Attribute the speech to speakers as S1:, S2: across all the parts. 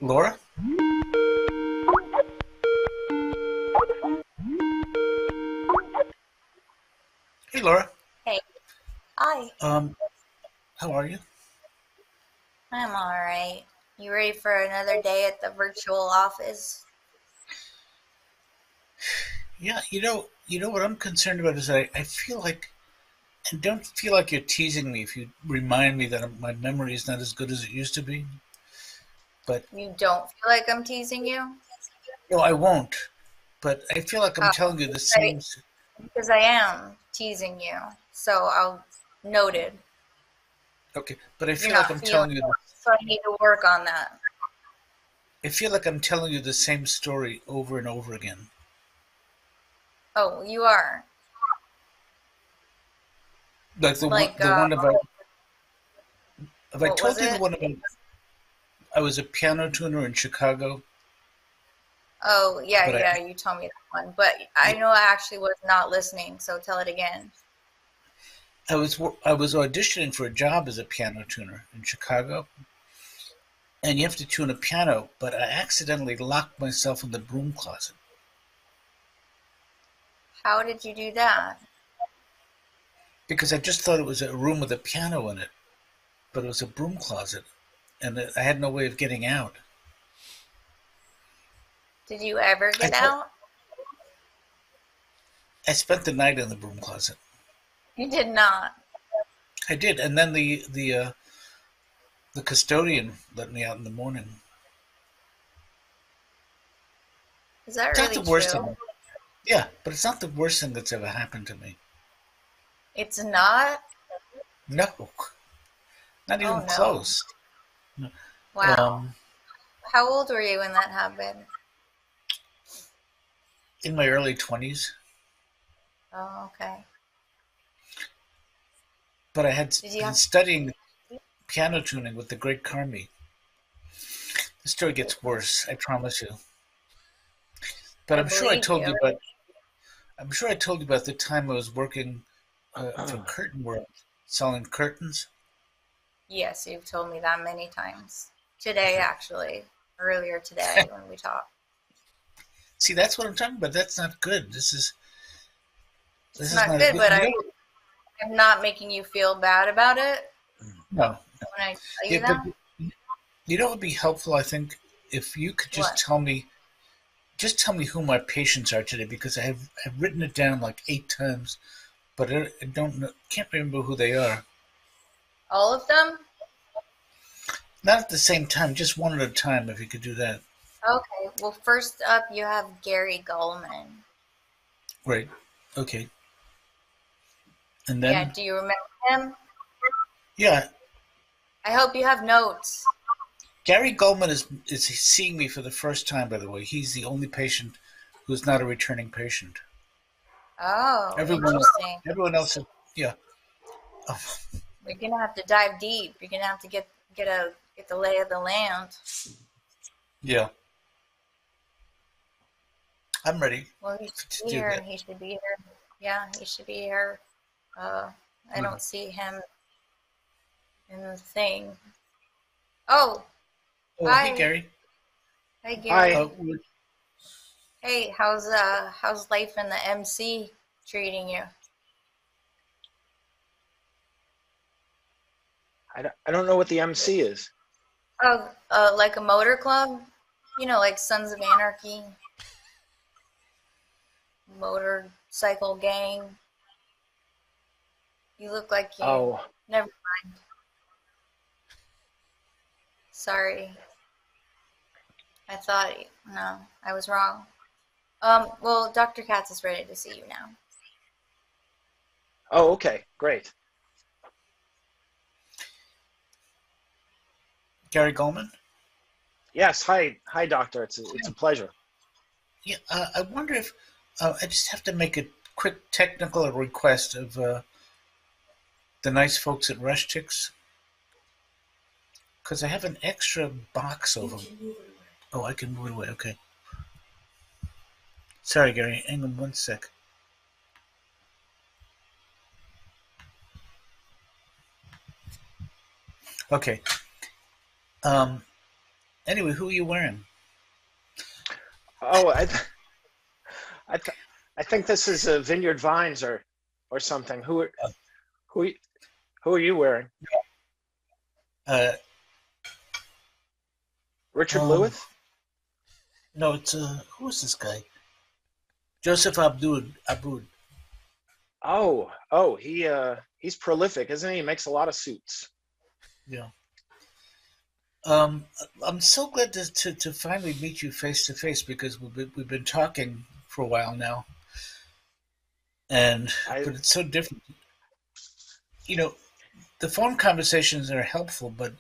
S1: Laura? Hey, Laura.
S2: Hey, hi.
S1: Um, how are you?
S2: I'm all right. You ready for another day at the virtual office?
S1: Yeah, you know what I'm concerned about is I feel like I don't feel like you're teasing me if you remind me that my memory is not as good as it used to be. But
S2: You don't feel like I'm teasing you?
S1: no, I won't. But I feel like I'm
S2: Oh,
S1: telling you the
S2: right.
S1: same.
S2: Because I am teasing you. So I'll noted.
S1: Okay, but I
S2: You're
S1: feel like
S2: not
S1: I'm
S2: feeling
S1: telling you.
S2: it. So I need to work on that.
S1: I feel like I'm telling you the same story over and over again.
S2: Oh, you are.
S1: Like
S2: Like,
S1: the one about. Have I
S2: what was
S1: told you the
S2: it?
S1: one about I was a piano tuner in Chicago,
S2: Oh, yeah,
S1: but
S2: yeah, you told me that one. But I know I actually was not listening, so tell it again.
S1: I was auditioning for a job as a piano tuner in Chicago, and you have to tune a piano, but I accidentally locked myself in the broom closet
S2: How did you do that?
S1: because I just thought it was a room with a piano in it, but it was a broom closet, and I had no way of getting out.
S2: Did you ever
S1: I
S2: get
S1: thought
S2: out?
S1: I spent the night in the broom closet.
S2: You did not.
S1: I did, and then the custodian let me out in the morning.
S2: Is that
S1: It's not
S2: really
S1: the worst
S2: true?
S1: thing, yeah, but it's not the worst thing that's ever happened to me.
S2: It's not?
S1: No, not
S2: Oh
S1: even
S2: no.
S1: close. No.
S2: Wow. How old were you when that happened?
S1: In my early 20s,
S2: Oh, okay.
S1: but I had
S2: Did you
S1: been
S2: have
S1: studying piano tuning with the great Carmi. The story gets worse, I promise you. But
S2: I believe you.
S1: I'm sure I told you about the time I was working for Curtain World, selling curtains.
S2: Yes, you've told me that many times. Today, actually. Earlier today when we talked.
S1: See, that's what I'm talking about. That's not good.
S2: It's
S1: This is
S2: not
S1: not a
S2: good,
S1: good.
S2: but I'm not making you feel bad about it
S1: No.
S2: when I tell
S1: Yeah,
S2: you
S1: but
S2: that.
S1: you know what would be helpful, I think, if you could
S2: What?
S1: just tell me who my patients are today, because I've written it down like 8 times, but I don't know, can't remember who they are.
S2: All of them?
S1: Not at the same time, just one at a time, if you could do that.
S2: Okay. Well, first up, you have Gary Gulman.
S1: Great. Okay. And
S2: Yeah,
S1: then,
S2: do you remember him?
S1: yeah,
S2: I hope you have notes.
S1: Gary Goldman is seeing me for the first time, by the way. He's the only patient who's not a returning patient.
S2: Oh,
S1: Everyone,
S2: interesting.
S1: everyone else, yeah. Oh,
S2: You're gonna have to dive deep. You're gonna have to get the lay of the land.
S1: yeah, I'm ready
S2: Well, he should
S1: to
S2: be
S1: do
S2: here.
S1: that.
S2: He should be here. Yeah, he should be here. Uh, I
S1: Good.
S2: don't see him in the thing. Oh,
S1: Oh, hey,
S2: hi.
S1: Gary.
S2: Hi,
S3: Hi.
S2: Gary. Hey, how's life in the MC treating you?
S3: I don't know what the MC is.
S2: Oh, like a motor club? You know, like Sons of Anarchy, motorcycle gang. You look like you.
S3: Oh,
S2: Never mind. Sorry. I thought, no, I was wrong. Well, Dr. Katz is ready to see you now.
S3: oh, okay, great.
S1: Gary Goldman.
S3: Yes, hi, doctor. It's a pleasure.
S1: Yeah, I wonder if I just have to make a quick technical request of the nice folks at Rush Chicks, because I have an extra box of them. Oh, I can move it away. Okay. Sorry, Gary. Hang on one sec. Okay. Um, Anyway, who are you wearing?
S3: Oh, I, th- I think this is a Vineyard Vines or something. Who, who are you wearing?
S1: Uh,
S3: Richard
S1: um,
S3: Lewis?
S1: no, it's who is this guy? Joseph Abdul Abud.
S3: He's prolific, isn't he? He makes a lot of suits.
S1: Yeah. Um, I'm so glad to finally meet you face to face because we've been talking for a while now, and
S3: I
S1: but it's so different. You know, the phone conversations are helpful, but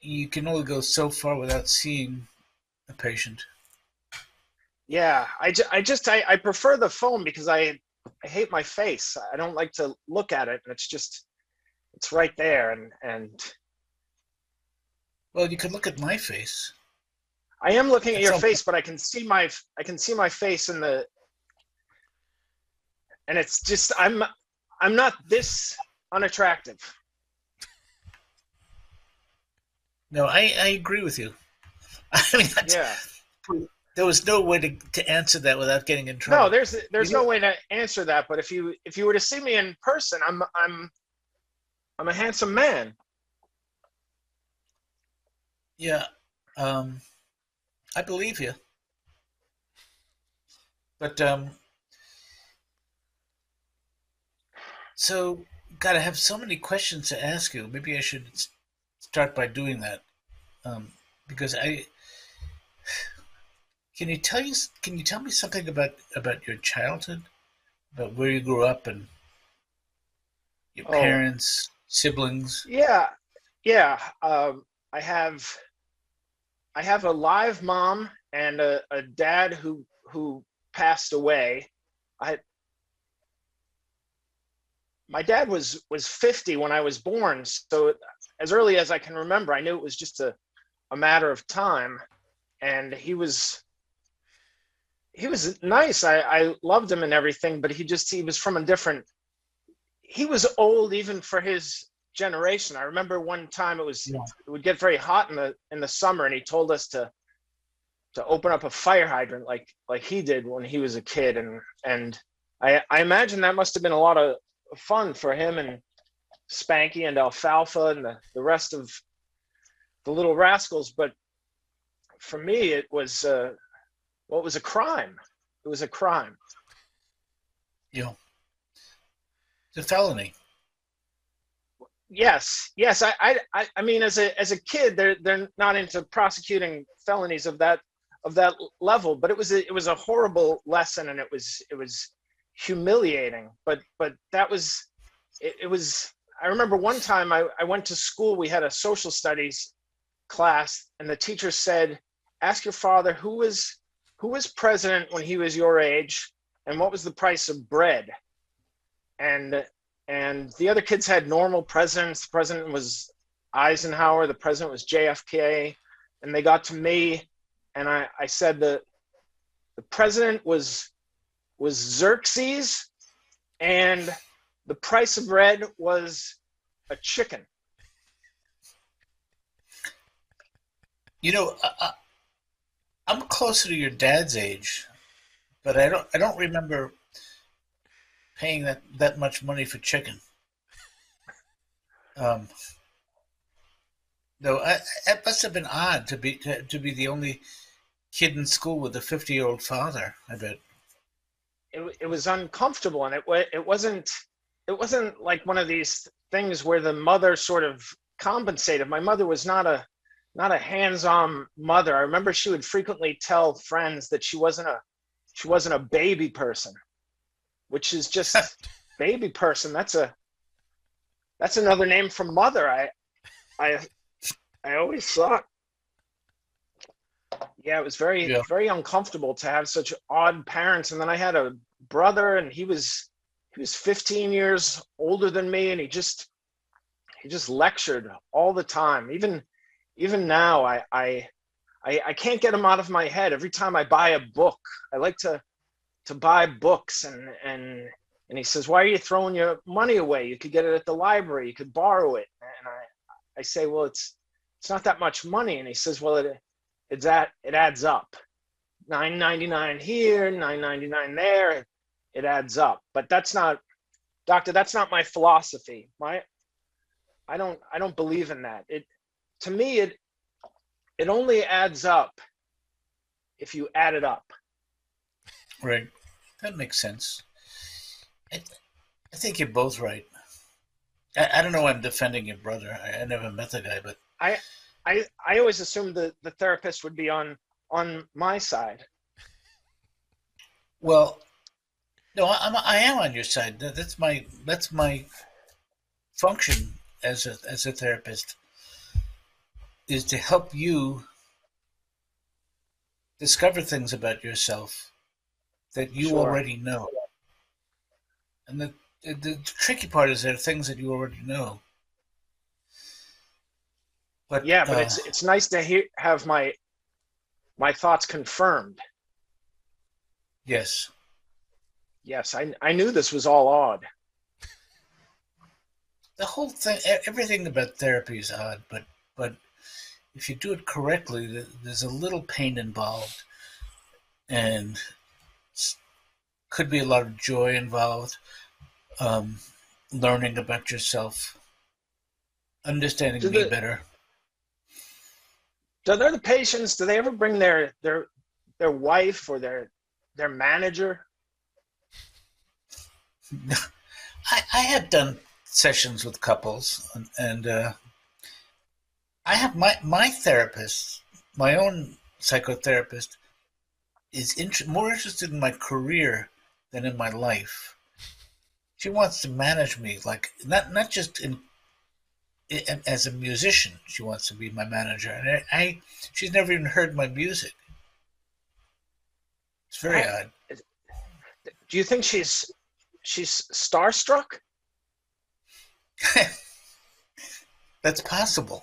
S1: you can only go so far without seeing a patient.
S3: Yeah, I prefer the phone because I hate my face. I don't like to look at it, and it's right there, and
S1: Well, you could look at my face.
S3: I am looking at
S1: That's
S3: your
S1: all.
S3: face, but I can see my face in the and it's just I'm not this unattractive.
S1: No, I agree with you. I mean,
S3: Yeah.
S1: there was no way to answer that without getting in
S3: No,
S1: trouble.
S3: there's
S1: You know,
S3: no way to answer that, but if you were to see me in person, I'm a handsome man.
S1: yeah, um, I believe you, but so God, I have so many questions to ask you. Maybe I should start by doing that, because I can you tell me something about your childhood, about where you grew up and your
S3: Oh,
S1: parents, siblings?
S3: yeah. Yeah. I have I have a live mom and a dad who passed away. I My dad was 50 when I was born, so as early as I can remember, I knew it was just a matter of time. And he was nice. I loved him and everything, but he was from a different. He was old even for his generation. I remember one time
S1: Yeah.
S3: it would get very hot in the summer, and he told us to open up a fire hydrant like he did when he was a kid, and I imagine that must have been a lot of fun for him and Spanky and Alfalfa and the rest of the little rascals. But for me, it was a crime. It was a crime.
S1: You know, it's a felony.
S3: Yes, yes. I mean, as a kid, they're not into prosecuting felonies of that level, but it was a horrible lesson, and it was humiliating. But that was it was. I remember one time I went to school. We had a social studies class, and the teacher said, "Ask your father who was president when he was your age, and what was the price of bread." and and the other kids had normal presidents. The president was Eisenhower, the president was JFK, and they got to me, and I said the president was Xerxes, and the price of bread was a chicken.
S1: You know, I'm closer to your dad's age, but I don't remember paying that much money for chicken. Um, no, it must have been odd to be the only kid in school with a 50-year-old father. I bet.
S3: It was uncomfortable, and it wasn't like one of these things where the mother sort of compensated. My mother was not a hands-on mother. I remember she would frequently tell friends that she wasn't a baby person, which is just baby person. That's another name for mother. I I always thought, yeah, it was very
S1: Yeah.
S3: very uncomfortable to have such odd parents. And then I had a brother, and he was 15 years older than me, and he just lectured all the time. Even now, I can't get him out of my head. Every time I buy a book, I like to buy books, and he says, "Why are you throwing your money away? You could get it at the library. You could borrow it." And I say, "Well, it's not that much money." And he says, "Well, it adds up. 9.99 here, 9.99 there. It adds up. But that's not, doctor, that's not my philosophy. I don't believe in that. To me it only adds up if you add it up.
S1: Right. That makes sense. I think you're both right. I don't know why I'm defending your brother. I never met the guy, but
S3: I I always assumed the therapist would be on my side.
S1: well, no, I am on your side. That's my function as a therapist is to help you discover things about yourself that you
S3: Sure.
S1: already know. And the tricky part is there are things that you already know. But
S3: Yeah, but it's nice to have my thoughts confirmed.
S1: yes,
S3: Yes, I knew this was all odd.
S1: the whole thing, everything about therapy is odd. But if you do it correctly, there's a little pain involved, and could be a lot of joy involved. Um, Learning about yourself,
S3: Do
S1: understanding me
S3: the
S1: better.
S3: do the patients, do they ever bring their wife or their manager?
S1: I have done sessions with couples, and I have my therapist, my own psychotherapist, is more interested in my career than in my life. She wants to manage me, like not just as a musician. She wants to be my manager, and she's never even heard my music. It's very
S3: I
S1: odd.
S3: Do you think she's starstruck?
S1: That's possible.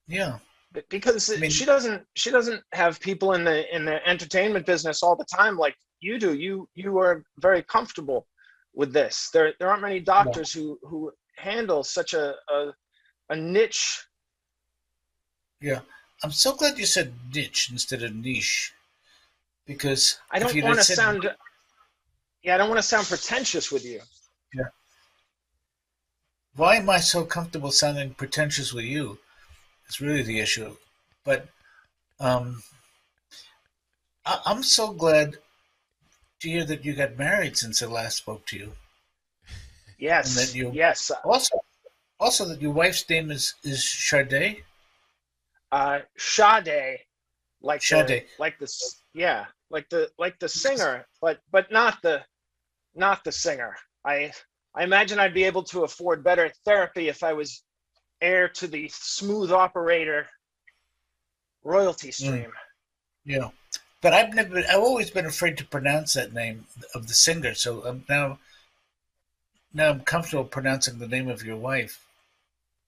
S1: Yeah,
S3: Because
S1: I mean,
S3: she doesn't have people in the entertainment business all the time like you do. You are very comfortable with this. There aren't many
S1: no,
S3: doctors who handle such a niche.
S1: yeah. I'm so glad you said niche instead of niche, because
S3: I
S1: if
S3: don't
S1: you'd
S3: want
S1: have
S3: to
S1: said
S3: sound Yeah, I don't want to sound pretentious with you.
S1: yeah, why am I so comfortable sounding pretentious with you? It's really the issue. But um, I'm so glad to hear that you got married since I last spoke to you, and that
S3: Yes,
S1: you
S3: yes.
S1: also that your wife's name is Sade.
S3: Sade,
S1: Sade.
S3: yeah, like the singer, but not the singer. I imagine I'd be able to afford better therapy if I was heir to the smooth operator royalty
S1: Mm,
S3: stream.
S1: yeah. But I've always been afraid to pronounce that name of the singer. So now I'm comfortable pronouncing the name of your wife.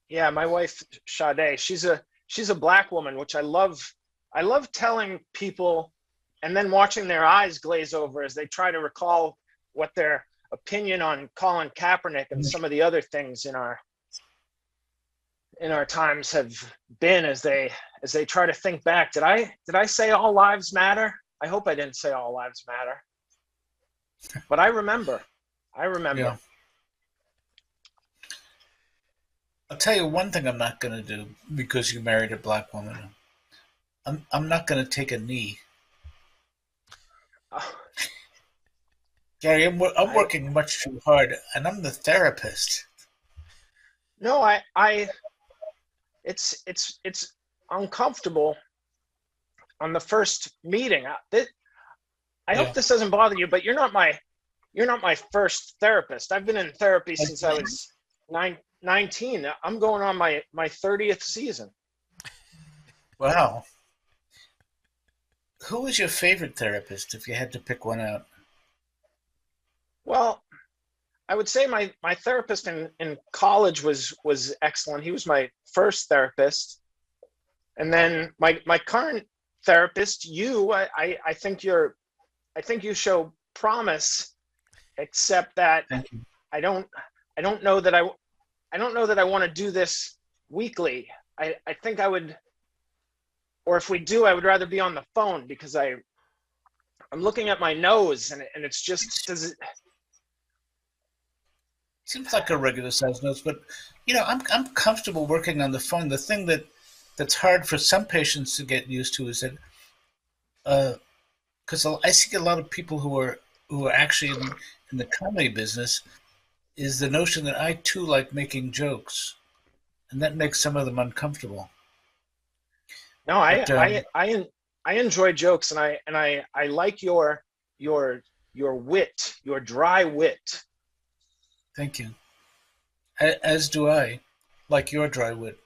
S3: Yeah, my wife Sade, she's a black woman, which I love. I love telling people and then watching their eyes glaze over as they try to recall what their opinion on Colin Kaepernick and some of the other things in our times have been as they try to think back. Did I say all lives matter? I hope I didn't say all lives matter. But I remember. I
S1: Yeah.
S3: remember.
S1: I'll tell you one thing I'm not going to do because you married a black woman. I'm not going to take a knee.
S3: Uh,
S1: Gary, I'm
S3: I
S1: working much too hard, and I'm the therapist.
S3: no, I it's uncomfortable on the first meeting. I hope
S1: Yeah.
S3: this doesn't bother you, but you're not my first therapist. I've been in therapy since I was 19. I'm going on my 30th season.
S1: Wow. Who was your favorite therapist if you had to pick one out?
S3: Well, I would say my therapist in college was excellent. He was my first therapist. And then my current therapist, I think you show promise, except that
S1: Thank you.
S3: I don't I don't know that I don't know that I want to do this weekly. I think I would or if we do, I would rather be on the phone because I'm looking at my nose and it's just does it.
S1: Seems like a regular size nose, but I'm comfortable working on the phone. The thing that's hard for some patients to get used to is that because I see a lot of people who are actually in the comedy business, is the notion that I too like making jokes, and that makes some of them uncomfortable.
S3: No,
S1: But
S3: I enjoy jokes, and I like your wit, your dry wit.
S1: thank you. As do I, like your dry wit.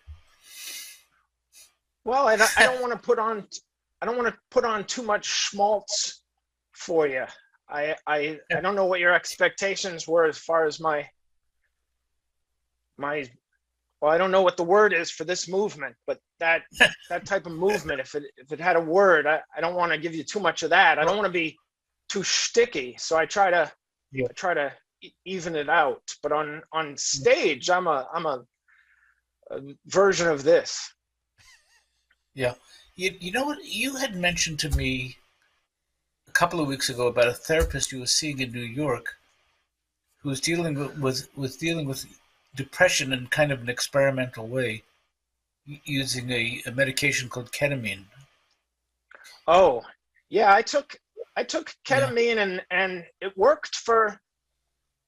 S3: Well, I don't want to put on too much schmaltz for you. I don't know what your expectations were as far as my well, I don't know what the word is for this movement, but that type of movement, if it had a word, I don't want to give you too much of that. I don't want to be too shticky, so I try to
S1: Yeah.
S3: even it out. But on stage, I'm a version of this.
S1: Yeah. You know what? You had mentioned to me a couple of weeks ago about a therapist you were seeing in New York who was dealing with depression in kind of an experimental way, using a medication called ketamine.
S3: Oh, yeah, I took
S1: Yeah.
S3: ketamine and it worked for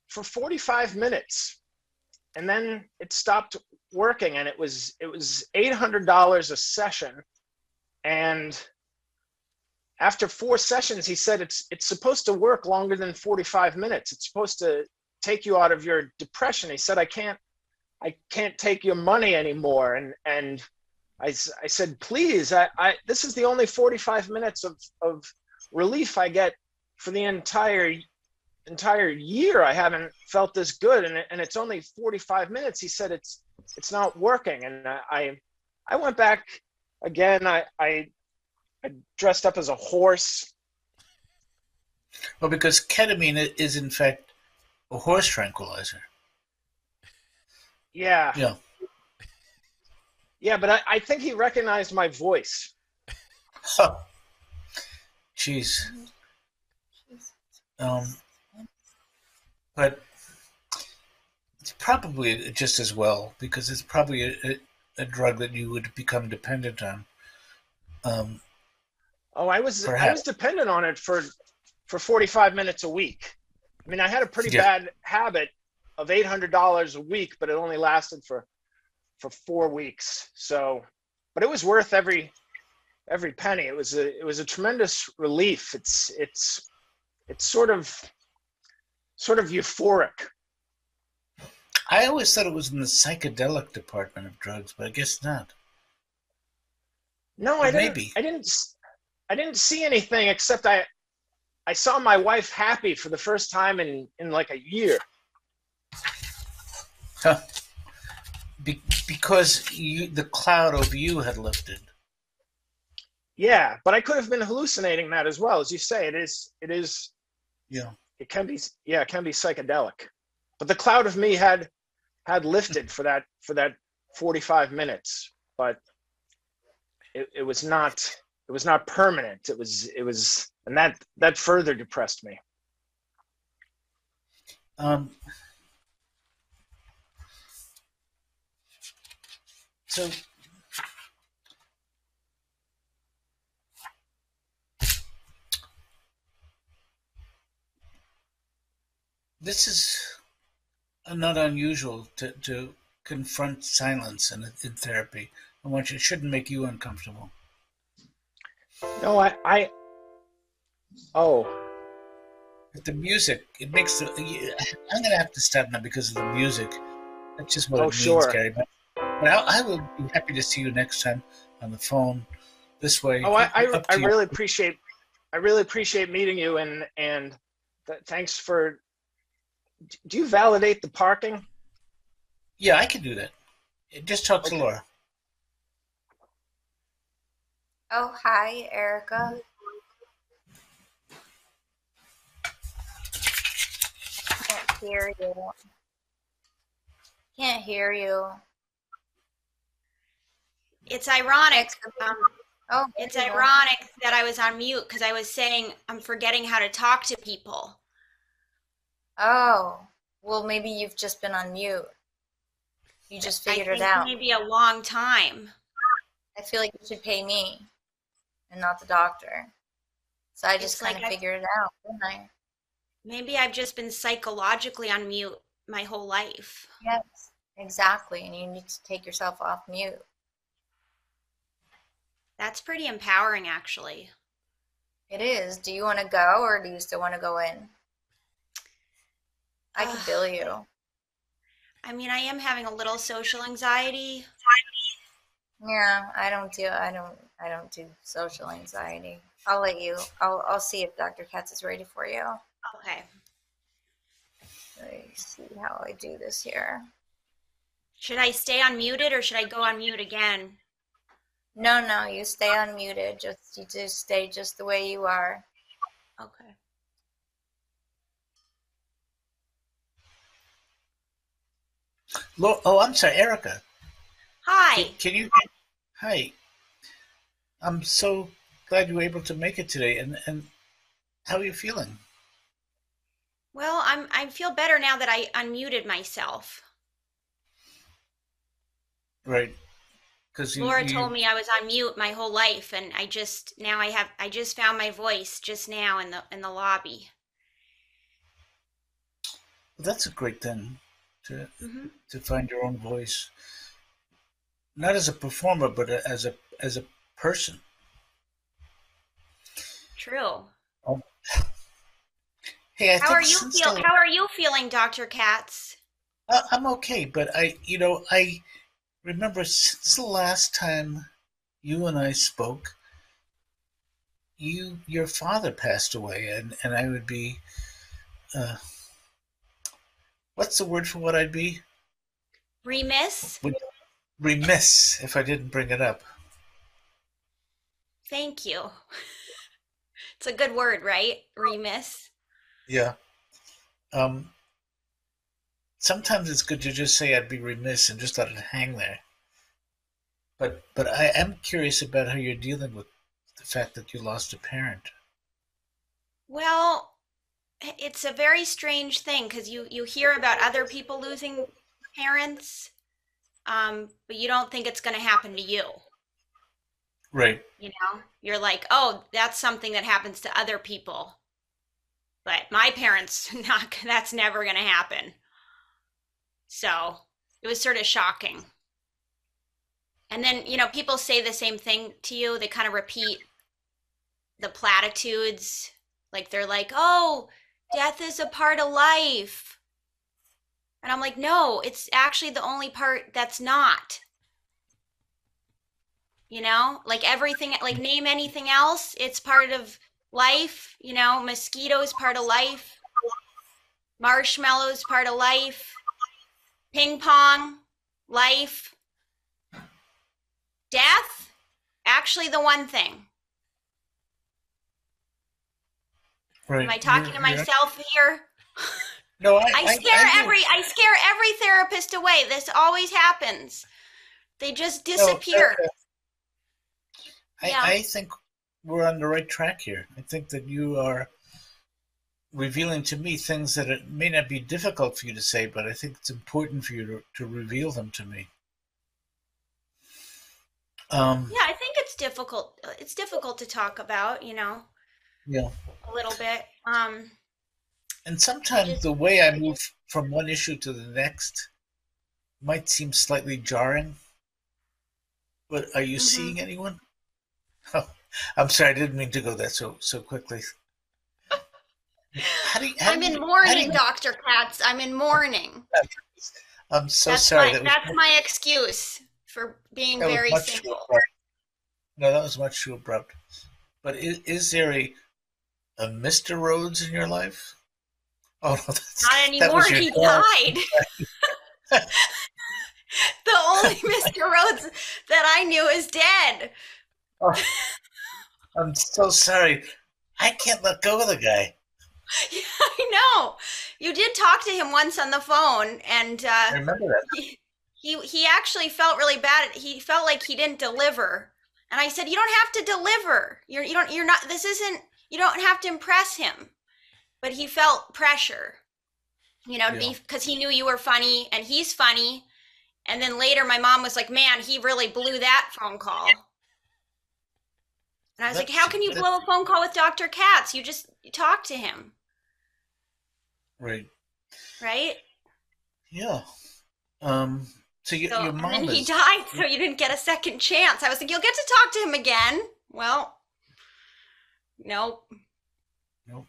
S3: 45 minutes, and then it stopped working, and it was $800 a session. And after 4 sessions, he said it's supposed to work longer than 45 minutes. It's supposed to take you out of your depression. He said, I can't take your money anymore. And I said, please, this is the only 45 minutes of relief I get for the entire year. I haven't felt this good, and it's only 45 minutes. He said it's not working. And I went back again. I dressed up as a horse.
S1: Well, because ketamine is in fact a horse tranquilizer.
S3: Yeah.
S1: Yeah.
S3: Yeah, but I think he recognized my voice.
S1: Huh. Jeez. But it's probably just as well because it's probably a drug that you would become dependent on.
S3: Oh, I was
S1: Perhaps.
S3: dependent on it for 45 minutes a week. I mean, I had a pretty
S1: Yeah.
S3: bad habit of $800 a week, but it only lasted for 4 weeks. So, but it was worth every penny. It was a tremendous relief. It's sort of euphoric.
S1: I always thought it was in the psychedelic department of drugs, but I guess not.
S3: No,
S1: Or maybe.
S3: I didn't see anything except I saw my wife happy for the first time in like a year.
S1: Huh. Because the cloud over you had lifted.
S3: Yeah, but I could have been hallucinating that as well. As you say, it is
S1: Yeah.
S3: it can be psychedelic. But the cloud of me had lifted for that 45 minutes, but it was not permanent. It was and that further depressed me.
S1: So this is not unusual to confront silence in therapy. It shouldn't make you uncomfortable.
S3: No, oh,
S1: But the music, it makes I'm going to have to stop now because of the music. That's just what
S3: oh,
S1: it means,
S3: sure.
S1: Gary. But I will be happy to see you next time on the phone. This way.
S3: Oh,
S1: Up
S3: I
S1: to you.
S3: really appreciate meeting you, and thanks for. Do you validate the parking?
S1: Yeah, I can do that. Just talk to Laura.
S2: Oh, hi, Erica. Can't hear you. Can't hear you.
S4: It's ironic.
S2: Oh, there
S4: It's
S2: you go.
S4: ironic that I was on mute because I was saying I'm forgetting how to talk to people.
S2: Oh, well, maybe you've just been on mute. You just
S4: I
S2: figured it
S4: think
S2: out.
S4: maybe a long time.
S2: I feel like you should pay me and not the doctor. So I just
S4: It's
S2: kind
S4: like
S2: of figured it out, didn't I?
S4: maybe I've just been psychologically on mute my whole life.
S2: Yes, exactly. And you need to take yourself off mute.
S4: That's pretty empowering, actually.
S2: It is. Do you want to go or do you still want to go in? I could bill you.
S4: I mean, I am having a little social anxiety.
S2: Yeah, I don't do social anxiety. I'll let you. I'll see if Dr. Katz is ready for you.
S4: Okay.
S2: Let me see how I do this here.
S4: Should I stay unmuted or should I go on mute again?
S2: No, you stay unmuted. You just stay just the way you are.
S4: Okay.
S1: Oh, I'm sorry, Erica.
S4: Hi.
S1: Can you? Hi. I'm so glad you were able to make it today. And how are you feeling?
S4: Well, I feel better now that I unmuted myself.
S1: Right. Because
S4: Laura told me I was on mute my whole life, and I just found my voice just now in the lobby.
S1: that's a great thing to
S4: Hmm.
S1: to find your own voice, not as a performer, but as a person.
S4: True.
S1: Um, hey, I think since the
S4: How are you feeling, Dr. Katz?
S1: I'm okay, but I remember since the last time you and I spoke, your father passed away, and I would be, uh, what's the word for what I'd be?
S4: Remiss?
S1: Would remiss if I didn't bring it up.
S4: Thank you. It's a good word, right? Remiss.
S1: Yeah. Um, Sometimes it's good to just say I'd be remiss and just let it hang there. But I am curious about how you're dealing with the fact that you lost a parent.
S4: Well, it's a very strange thing because you hear about other people losing parents, but you don't think it's going to happen to you.
S1: Right.
S4: You know, you're like, oh, that's something that happens to other people, but my parents, not that's never going to happen. So it was sort of shocking. And then, people say the same thing to you. They kind of repeat the platitudes. Like they're like, oh, death is a part of life. And I'm like, no, it's actually the only part that's not. Like everything, like name anything else, it's part of life. Mosquitoes part of life. Marshmallows part of life. Ping pong, life. Death, actually the one thing.
S1: Right.
S4: Am I talking to myself here?
S1: No,
S4: I scare every therapist away. This always happens. They just disappear.
S1: No,
S4: Yeah.
S1: I think we're on the right track here. I think that you are revealing to me things that it may not be difficult for you to say, but I think it's important for you to reveal them to me.
S4: Yeah, I think it's difficult. It's difficult to talk about,
S1: Yeah.
S4: a little bit.
S1: And sometimes the way I move from one issue to the next might seem slightly jarring. But are you seeing anyone? Oh, I'm sorry, I didn't mean to go that so quickly.
S4: I'm in mourning, Dr. Katz. I'm in mourning.
S1: I'm so
S4: That's
S1: sorry.
S4: That's my excuse for being
S1: that was
S4: very
S1: much too
S4: simple.
S1: abrupt. No, that was much too abrupt. But is there a Mr. Rhodes in your life? Oh no,
S4: Not anymore. He died. The only Mr. Rhodes that I knew is dead.
S1: Oh, I'm so sorry. I can't let go of the guy.
S4: Yeah, I know. You did talk to him once on the phone, and
S1: I remember that.
S4: he actually felt really bad. He felt like he didn't deliver, And I said, you don't have to deliver. You're not, this isn't, you don't have to impress him. But he felt pressure, to be, because he knew you were funny and he's funny. And then later my mom was like, man, he really blew that phone call. And I was like, how can you blow a phone call with Dr. Katz? You talk to him.
S1: Right.
S4: Right?
S1: Yeah. So your mom
S4: and then he died, so you didn't get a second chance. I was like, you'll get to talk to him again. Well, nope.
S1: Nope.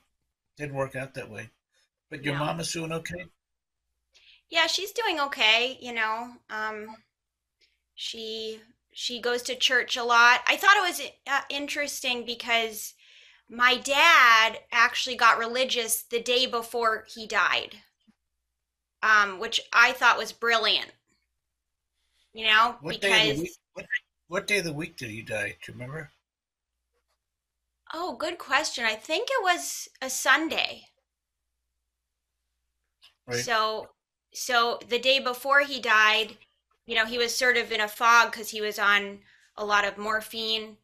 S1: Didn't work out that way. But your mom is doing okay?
S4: Yeah, she's doing okay, She goes to church a lot. I thought it was interesting because my dad actually got religious the day before he died, which I thought was brilliant.
S1: What day of the week? What day of the week did he die? Do you remember?
S4: Oh, good question. I think it was a Sunday.
S1: Right.
S4: So the day before he died, he was sort of in a fog because he was on a lot of morphine,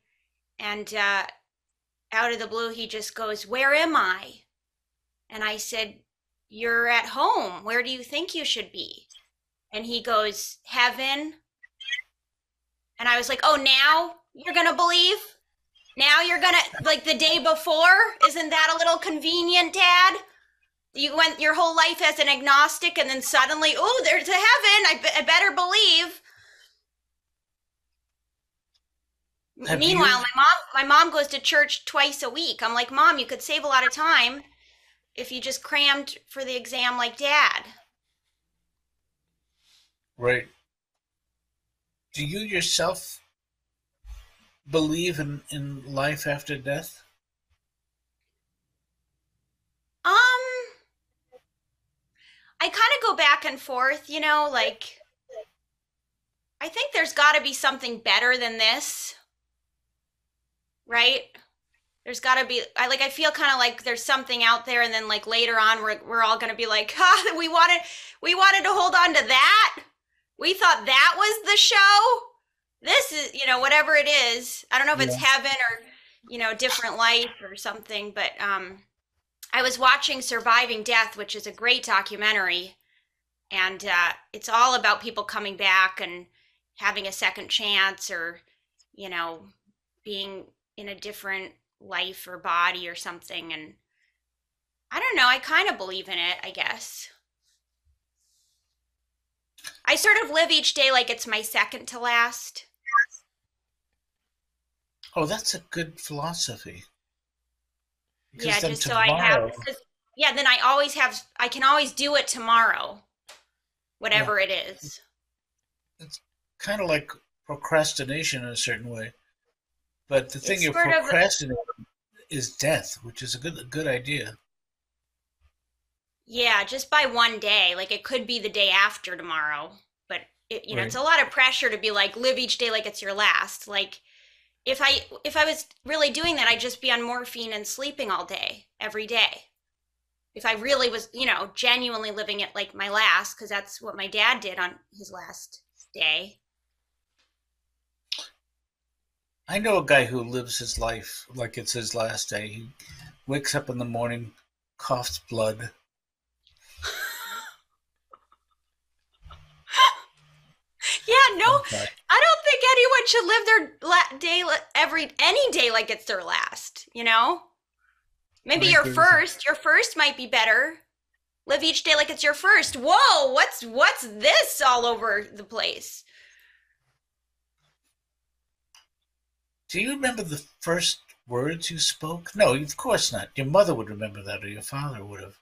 S4: and out of the blue, he just goes, "Where am I?" And I said, "You're at home. Where do you think you should be?" And he goes, "Heaven." And I was like, "Oh, now you're going to believe? Now you're going to, like the day before? Isn't that a little convenient, Dad? You went your whole life as an agnostic, and then suddenly, oh, there's a heaven. I better believe." Meanwhile, my mom goes to church twice a week. I'm like, "Mom, you could save a lot of time if you just crammed for the exam like Dad."
S1: Right. Do you yourself believe in life after death?
S4: I kind of go back and forth, like I think there's got to be something better than this, right? There's got to be. I feel kind of like there's something out there, and then like later on, we're all gonna be like, we wanted to hold on to that. We thought that was the show. This is, whatever it is. I don't know if it's heaven or, different life or something, but I was watching Surviving Death, which is a great documentary, and it's all about people coming back and having a second chance, or, being in a different life or body or something. And I don't know, I kind of believe in it, I guess. I sort of live each day like it's my second to last.
S1: Oh, that's a good philosophy. Because
S4: yeah,
S1: then
S4: just
S1: tomorrow,
S4: so I have, then I can always do it tomorrow, whatever it is.
S1: It's kind of like procrastination in a certain way. But the thing you're
S4: sort of
S1: procrastinating is death, which is a good idea.
S4: Yeah, just by one day. Like it could be the day after tomorrow, but
S1: Right.
S4: it's a lot of pressure to be like live each day like it's your last. Like if I was really doing that, I'd just be on morphine and sleeping all day, every day. If I really was, genuinely living it like my last, because that's what my dad did on his last day.
S1: I know a guy who lives his life like it's his last day. He wakes up in the morning, coughs blood.
S4: Yeah, no,
S1: Okay.
S4: I don't think anyone should live their any day like it's their last, Maybe
S1: I
S4: your
S1: agree with you.
S4: your first might be better. Live each day like it's your first. Whoa, what's this all over the place?
S1: Do you remember the first words you spoke? No, of course not. Your mother would remember that, or your father would have.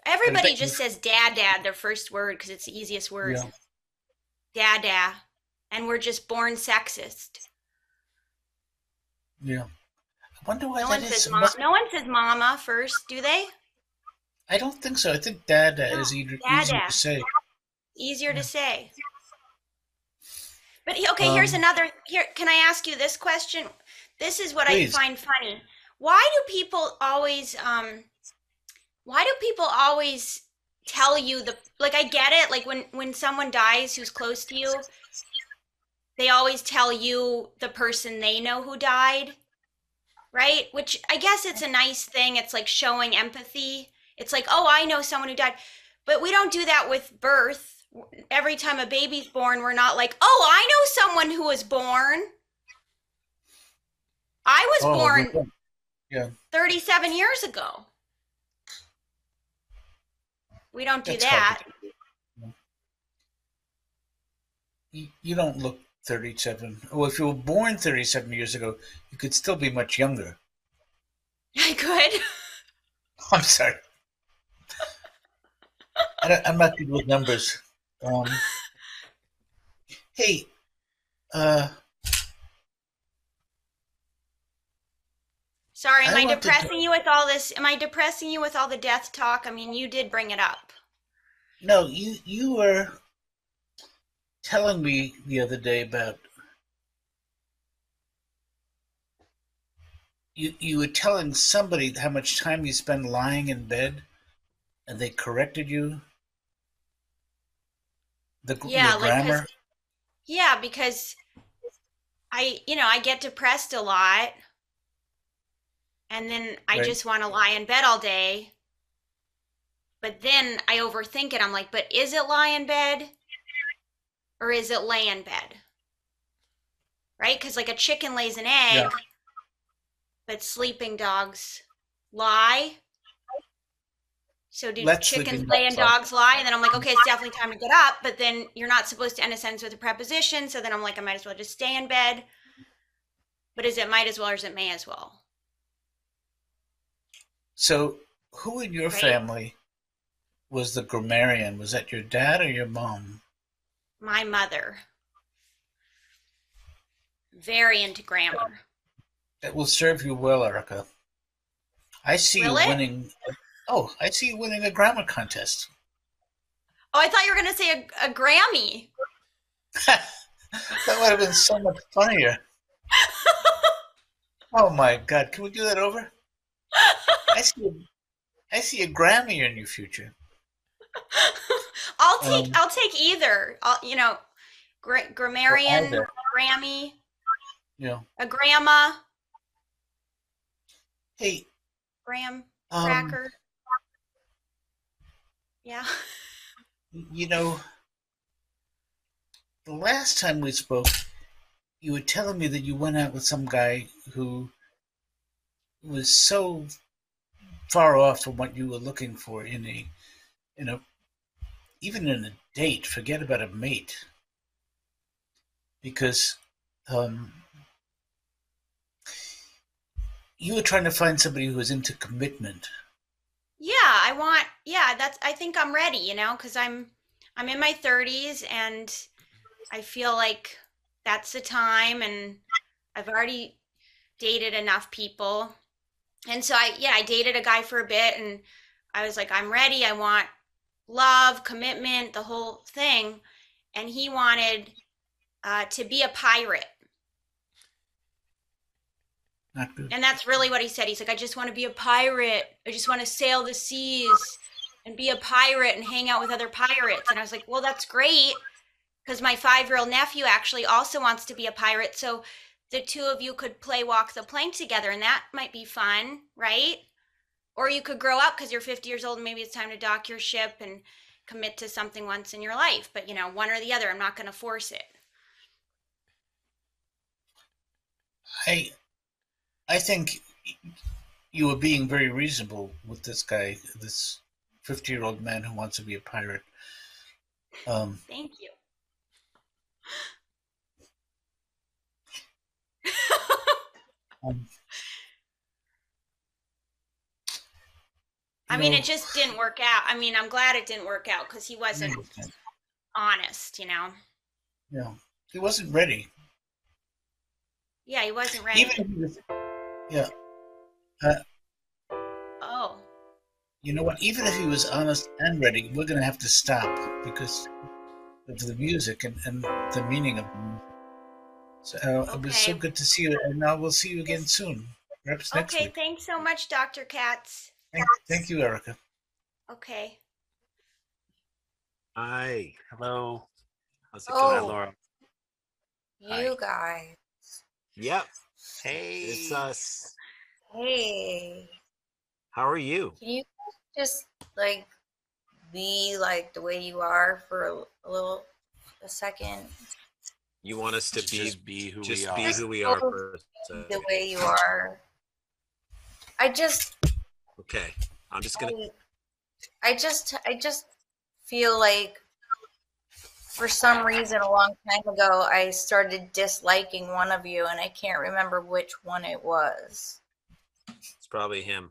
S4: Everybody
S1: bet you-
S4: just says dad, their first word, because it's the easiest word.
S1: Yeah.
S4: Dada. And we're just born sexist.
S1: Yeah. I wonder why
S4: No
S1: that
S4: one
S1: is.
S4: says no one says mama first, do they?
S1: I don't think so. I think dada
S4: No,
S1: is easier
S4: dada.
S1: to say.
S4: Easier
S1: Yeah.
S4: to say. But okay, here's another. Here, can I ask you this question? This is what
S1: Please.
S4: I find funny. Why do people always tell you I get it, like when someone dies who's close to you, they always tell you the person they know who died, right? Which I guess it's a nice thing. It's like showing empathy. It's like, oh, I know someone who died. But we don't do that with birth. Every time a baby's born, we're not like, oh, I know someone who was born. I was born
S1: yeah.
S4: 37 years ago. We don't do
S1: That's
S4: that.
S1: hard to do. You don't look 37. Well, if you were born 37 years ago, you could still be much younger.
S4: I could.
S1: I'm sorry. I'm not good with numbers. Hey,
S4: Sorry, am
S1: I
S4: I
S1: want to.
S4: depressing you with all this? Am I depressing you with all the death talk? I mean, you did bring it up.
S1: No, you were telling me the other day about you were telling somebody how much time you spend lying in bed, and they corrected you.
S4: Yeah,
S1: Your grammar.
S4: yeah, because I get depressed a lot, and then I
S1: Right.
S4: just want to lie in bed all day. But then I overthink it. I'm like, but is it lie in bed or is it lay in bed? Right? Because like a chicken lays an egg,
S1: Yeah.
S4: but sleeping dogs lie. So do
S1: Let
S4: chickens
S1: sleeping
S4: lay
S1: dogs
S4: and
S1: lie.
S4: dogs lie? And then I'm like, okay, it's definitely time to get up. But then you're not supposed to end a sentence with a preposition. So then I'm like, I might as well just stay in bed. But is it might as well or is it may as well?
S1: So, who in your
S4: Right?
S1: family was the grammarian? Was that your dad or your mom?
S4: My mother. Very into grammar.
S1: That will serve you well, Erica. I see
S4: Will
S1: you
S4: it?
S1: winning. Oh, I see you winning a grammar contest.
S4: Oh, I thought you were going to say a Grammy.
S1: That would have been so much funnier. Oh my God! Can we do that over? I see a Grammy in your future.
S4: I'll take either. Grammarian,
S1: Either.
S4: Grammy,
S1: You know.
S4: a grandma,
S1: Hey,
S4: graham
S1: um,
S4: cracker. Yeah.
S1: you know, the last time we spoke, you were telling me that you went out with some guy who was so far off from what you were looking for in a even in a date. Forget about a mate, because um, you were trying to find somebody who was into commitment.
S4: Yeah, I think I'm ready, because I'm in my 30s and I feel like that's the time and I've already dated enough people. And so I dated a guy for a bit and I was like, I'm ready. I want love, commitment, the whole thing. And he wanted to be a pirate.
S1: Not good.
S4: And that's really what he said. He's like, I just want to be a pirate. I just want to sail the seas and be a pirate and hang out with other pirates. And I was like, well, that's great. Because my 5-year-old nephew actually also wants to be a pirate. So the two of you could play walk the plank together. And that might be fun, right? Or you could grow up because you're 50 years old and maybe it's time to dock your ship and commit to something once in your life. But, one or the other, I'm not going to force it.
S1: I think you were being very reasonable with this guy, this 50-year-old man who wants to be a pirate.
S4: Thank you.
S1: Um,
S4: I mean, it just didn't work out. I mean, I'm glad it didn't work out because he wasn't honest,
S1: Yeah, he wasn't ready.
S4: Yeah, he wasn't ready.
S1: Even if he was, yeah.
S4: Oh.
S1: You know what? Even if he was honest and ready, we're going to have to stop because of the music and the meaning of the music. So it was so good to see you, and now we'll see you again soon, perhaps next
S4: Okay,
S1: week.
S4: thanks so much, Dr. Katz.
S1: Thank you, Erica.
S4: Okay.
S5: Hi. Hello. How's it going, Laura?
S2: You guys.
S5: Yep. Hey, it's us.
S2: Hey.
S5: How are you?
S2: Can you just like be like the way you are for a second?
S5: You want us to
S6: Just be who
S5: just
S6: we are.
S5: be who we are for a
S2: The
S5: second.
S2: way you are. I just
S5: Okay. I'm just gonna.
S2: I just feel like for some reason a long time ago I started disliking one of you and I can't remember which one it was.
S5: It's probably him.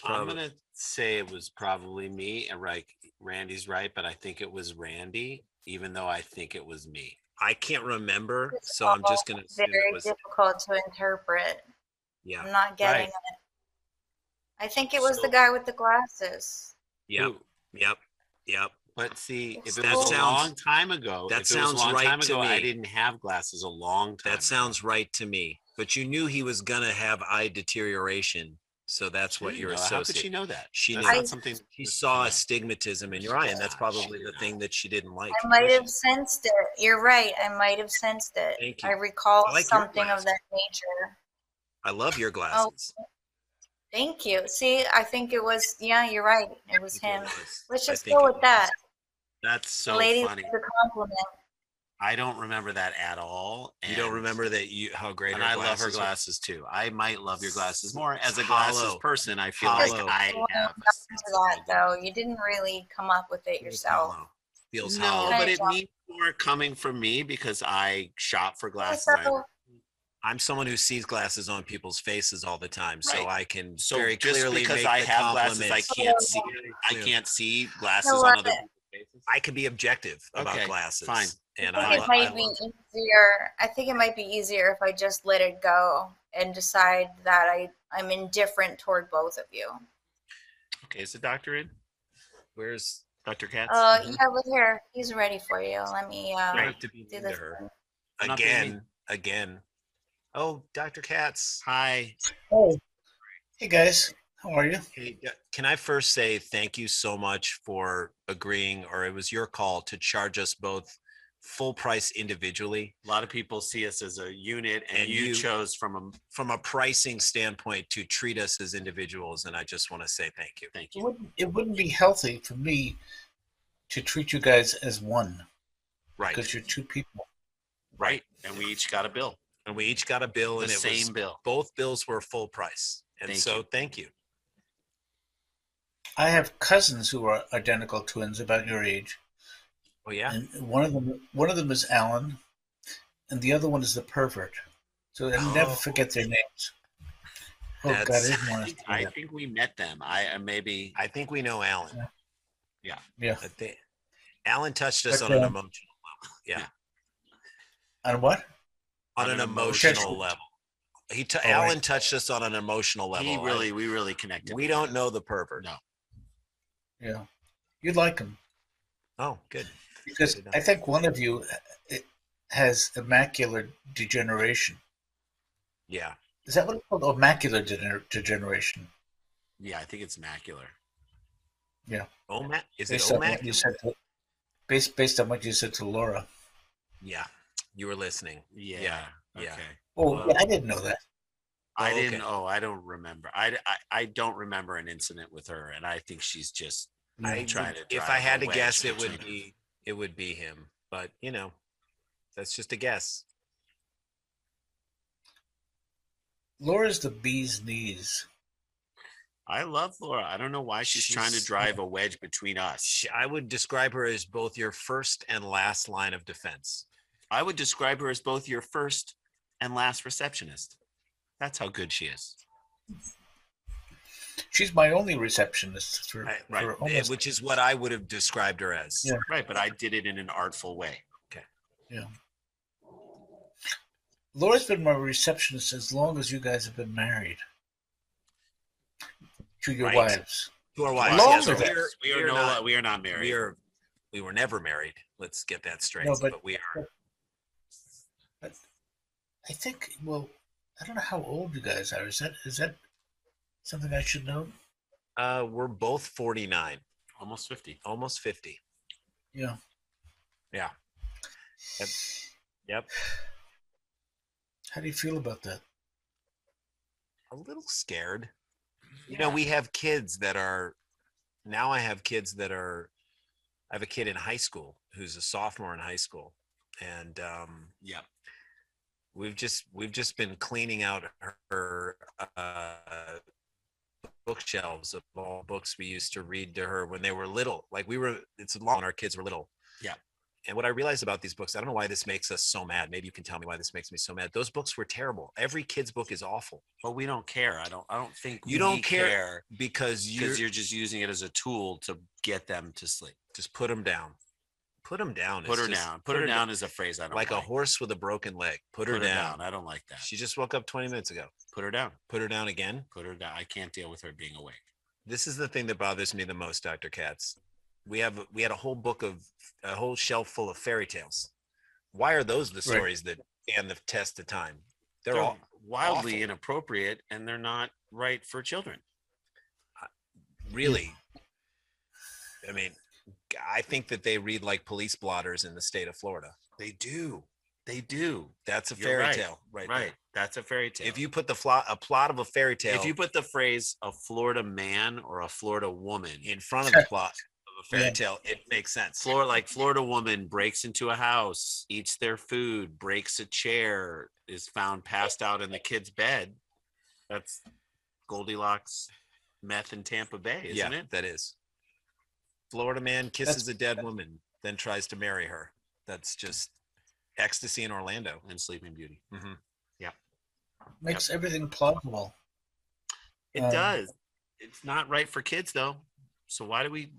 S6: I'm gonna say it was probably me. And right, Randy's right, but I think it was Randy, even though I think it was me.
S5: I can't remember,
S2: It's
S5: so I'm just gonna
S2: all
S5: assume
S2: very
S5: it was.
S2: difficult to interpret.
S5: Yeah.
S2: I'm not getting
S5: Right.
S2: it. I think it was
S5: So-
S2: the guy with the glasses.
S5: Yep.
S6: Who-
S5: Yep. Yep.
S6: But see, if it
S5: That
S6: was a
S5: sounds-
S6: long time ago,
S5: that
S6: if it was
S5: sounds
S6: a long
S5: right
S6: time
S5: to
S6: ago, I
S5: me.
S6: didn't have glasses a long time.
S5: That sounds right to me. But you knew he was gonna have eye deterioration, so that's what you're
S6: How could she
S5: associating.
S6: know that?
S5: She
S6: That's
S5: knew.
S6: not something
S5: She saw astigmatism in your eye, and that's probably the thing that she didn't like.
S2: I might have sensed it. You're right. I might have sensed it.
S5: Thank you.
S2: I recall
S5: I like your
S2: something of
S5: glasses.
S2: that nature.
S5: I love your glasses.
S2: Thank you. See, I think it was, yeah, you're right. It was him. Let's
S5: I
S2: just
S5: think
S2: go
S5: it
S2: with that.
S6: That's so
S2: Lady
S6: funny.
S2: with the compliment.
S6: I don't remember that at all.
S5: You don't
S6: and-
S5: remember that how great
S6: And
S5: her
S6: I
S5: glasses
S6: love her
S5: are?
S6: glasses too. I might love your glasses more. As a
S5: Hollow.
S6: glasses person, I feel
S5: Hollow.
S6: like I have.
S2: To that though, you didn't really come up with it yourself.
S5: Hollow. Feels
S6: No,
S5: hollow.
S6: but
S2: Kinda
S6: it means more coming from me because I shop for glasses.
S2: So,
S5: I'm someone who sees glasses on people's faces all the time, so
S6: Right.
S5: I can
S6: So
S5: very
S6: just
S5: clearly
S6: because
S5: make
S6: I
S5: the
S6: have glasses, I
S5: compliments.
S6: can't see.
S5: Very
S6: I
S5: clearly.
S6: can't see glasses
S2: So
S6: on
S2: what?
S6: other people's faces.
S5: I can be objective about
S6: Okay,
S5: glasses.
S6: fine.
S5: And
S2: I
S5: I,
S2: think it might
S5: I
S2: be
S5: love it.
S2: easier. I think it might be easier if I just let it go and decide that I'm indifferent toward both of you.
S6: Okay, is the doctor in?
S5: Where's
S6: Dr. Katz?
S2: Yeah, we're here. He's ready for you. Let me
S5: you don't have to be
S2: do
S5: mean to
S2: this.
S5: her
S6: I'm not being
S5: again? Again. Oh, Dr. Katz.
S6: Hi.
S1: Oh, hey guys, how are you?
S5: Hey, can I first say thank you so much for agreeing, or it was your call to charge us both full price individually
S6: A lot of people see us as a unit, and,
S5: And
S6: you
S5: you-
S6: chose from a.
S5: a pricing standpoint to treat us as individuals, and I just want to say thank you.
S6: Thank
S1: It
S6: you.
S1: wouldn't be healthy for me to treat you guys as one
S5: Right.
S1: because you're two people.
S6: Right, and we each got a bill.
S5: And we each got a bill,
S6: The
S5: and it
S6: same
S5: was
S6: bill.
S5: both bills were full price, and
S6: Thank
S5: so
S6: you.
S5: thank you.
S1: I have cousins who are identical twins, about your age,
S5: Oh yeah.
S1: and one of them is Alan, and the other one is the pervert. So I never
S5: Oh.
S1: forget their names. Oh God, I
S5: That's-
S1: didn't want to say
S6: I
S1: that.
S6: think we met them. I maybe.
S5: I think we know Alan.
S6: Yeah.
S1: Yeah.
S5: I think Alan touched us
S1: But,
S5: on an emotional level. Yeah.
S1: On what?
S5: On an emotional level.
S1: right.
S5: Alan touched us on an emotional level.
S6: We really connected.
S5: We don't know the pervert.
S6: No.
S1: Yeah, you'd like him
S5: Oh, good.
S1: because
S5: Good.
S1: I think one of you has macular degeneration.
S5: Yeah.
S1: Is that what it's called? Oh, macular degeneration.
S6: Yeah, I think it's macular.
S1: Yeah.
S5: OMAC? Is it
S1: Based on
S5: OMAC?
S1: what you said to, based on what you said to Laura.
S5: Yeah. You were listening.
S6: Yeah.
S5: Yeah.
S6: Okay.
S1: Oh,
S5: Well-
S1: yeah, I didn't know that.
S6: I
S5: Oh,
S6: didn't.
S5: okay.
S6: Oh, I don't remember. I don't remember an incident with her, and I think she's just
S5: I
S6: trying
S5: would-
S6: to.
S5: if
S6: drive
S5: I had
S6: a
S5: to guess,
S6: wedge
S5: it would
S6: between us.
S5: be him. But that's just a guess.
S1: Laura's the bee's knees.
S6: I love Laura. I don't know why she's trying to
S5: She's-
S6: drive a wedge between us.
S5: I would describe her as both your first and last line of defense.
S6: I would describe her as both your first and last receptionist. That's how good she is.
S1: She's my only receptionist for,
S5: Right.
S1: for almost.
S5: Which is what I would have described her as.
S1: Yeah.
S6: Right, but I did it in an artful way.
S1: Laura's been my receptionist as long as you guys have been married to your
S5: Right.
S1: wives.
S5: To our wives.
S1: Longer
S5: yes,
S1: than
S6: We are not married.
S5: We were never married. Let's get that straight.
S1: No,
S5: but we are.
S1: I think. Well, I don't know how old you guys are. Is that something I should know?
S5: We're both 49,
S6: Almost 50.
S5: almost 50.
S1: Yeah.
S5: Yeah. Yep.
S1: How do you feel about that?
S5: A little scared. You
S6: Yeah.
S5: know, we have kids that are now. I have kids that are. I have a kid in high school who's a sophomore in high school, and
S6: Yeah.
S5: we've just been cleaning out her bookshelves of all books we used to read to her when they were little. Like it's long when our kids were little.
S6: Yeah.
S5: And what I realized about these books, I don't know why this makes us so mad. Maybe you can tell me why this makes me so mad. Those books were terrible. Every kid's book is awful.
S6: But we don't care. I don't think
S5: You don't care because
S6: you're just using it as a tool to get them to sleep.
S5: just put them down. Put them down.
S6: Put her down. Put her down is a phrase I don't
S5: like
S6: like.
S5: a horse with a broken leg. Put her
S6: Put her
S5: down.
S6: down. I don't like that.
S5: She just woke up 20 minutes ago.
S6: Put her down.
S5: Put her down again.
S6: Put her down. I can't deal with her being awake.
S5: This is the thing that bothers me the most, Dr. Katz. We had a whole shelf full of fairy tales. Why are those the stories that stand the test of time?
S6: They're
S5: all
S6: wildly
S5: awful.
S6: inappropriate, and they're not right for children.
S5: Really. I mean, I think that they read like police blotters in the state of Florida.
S6: They do. They do.
S5: That's a
S6: You're
S5: fairy
S6: right.
S5: tale, right?
S6: Right.
S5: There.
S6: That's a fairy tale.
S5: If you put a plot of a fairy tale,
S6: if you put the phrase "a Florida man" or "a Florida woman"
S5: in front of the plot of a fairy tale, it makes sense.
S6: Florida woman breaks into a house, eats their food, breaks a chair, is found passed out in the kid's bed. That's Goldilocks meth in Tampa Bay, isn't it?
S5: That is. Florida man kisses a dead woman, then tries to marry her. That's just ecstasy in Orlando.
S6: And Sleeping Beauty.
S5: Mm-hmm.
S6: Yeah.
S1: Makes everything plausible.
S6: It does. It's not right for kids though. So why did we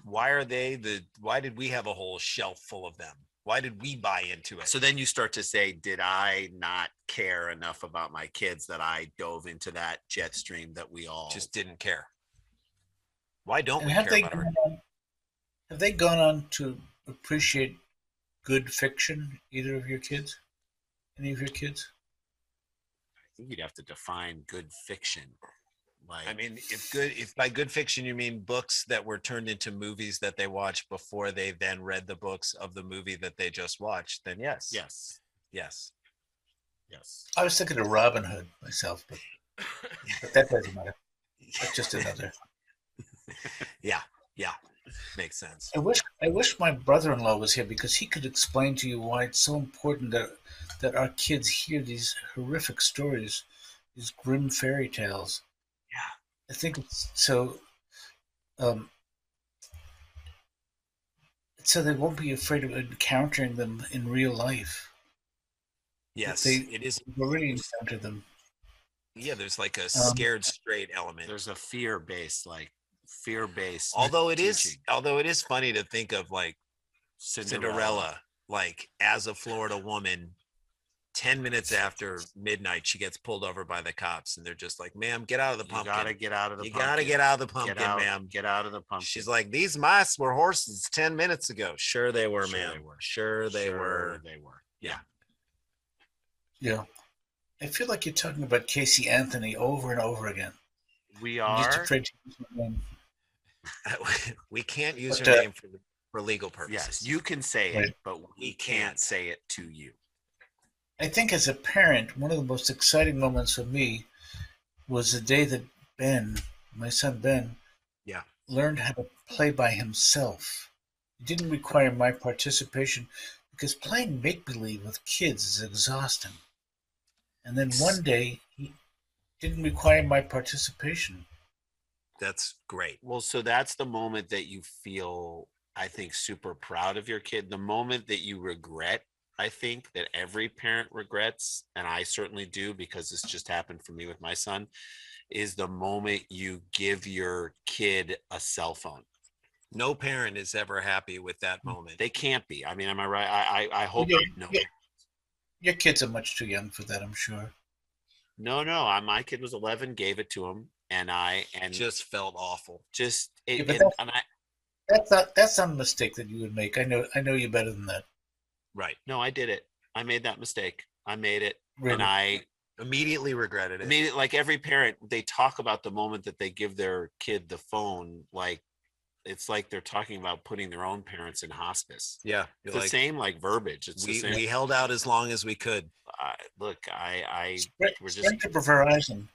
S6: have a whole shelf full of them? Why did we buy into it? So then you start to say, did I not care enough about my kids that I dove into that jet stream that we all
S5: just didn't care? Why don't
S1: And
S5: we care about our
S1: have they gone on to appreciate good fiction, either of your kids? Any of your kids?
S6: I think you'd have to define good fiction. Like,
S5: I mean, if by good fiction you mean books that were turned into movies that they watched before they then read the books of the movie that they just watched, then yes.
S1: I was thinking of Robin Hood myself, but that doesn't matter. That's just another.
S5: Yeah, makes sense.
S1: I wish my brother-in-law was here because he could explain to you why it's so important that our kids hear these horrific stories, these grim fairy tales.
S5: Yeah,
S1: I think it's so they won't be afraid of encountering them in real life.
S5: Yes,
S1: it is. We've already encountered them.
S5: Yeah, there's like a scared straight element.
S6: There's a fear-based.
S5: Although it is funny to think of like
S6: Cinderella,
S5: like as a Florida woman, 10 minutes after midnight, she gets pulled over by the cops and they're just like, ma'am, get out of the pumpkin.
S6: You gotta get out of the pumpkin.
S5: Gotta get out of the pumpkin, ma'am.
S6: Get out of the pumpkin.
S5: She's like, these mice were horses 10 minutes ago. Sure they were, ma'am. Sure they were. Yeah.
S1: Yeah. I feel like you're talking about Casey Anthony over and over again.
S6: We
S1: I'm just
S6: are.
S1: afraid to use her name.
S5: We can't use her name for legal purposes.
S6: Yes, you can say it, but we can't say it to you.
S1: I think as a parent, one of the most exciting moments for me was the day that my son Ben, learned how to play by himself. It didn't require my participation because playing make-believe with kids is exhausting. And then one day, he didn't require my participation.
S5: That's great.
S6: Well, so that's the moment that you feel, I think, super proud of your kid. The moment that you regret, I think, that every parent regrets, and I certainly do because this just happened for me with my son, is the moment you give your kid a cell phone.
S5: No parent is ever happy with that moment.
S6: They can't be. I mean, am I right? I hope no.
S1: Your kids are much too young for that, I'm sure.
S6: No. My kid was 11, gave it to him, and
S5: just felt awful.
S1: That's not a mistake that you would make. I know you better than that.
S5: Right.
S6: No, I did it. I made that mistake. I made it,
S1: really?
S6: And I
S5: immediately regretted it.
S6: Like every parent, they talk about the moment that they give their kid the phone, like it's like they're talking about putting their own parents in hospice.
S5: Yeah.
S6: It's the same like verbiage. It's the same.
S5: We held out as long as we could.
S6: Look, we're just
S1: Sprint to Verizon.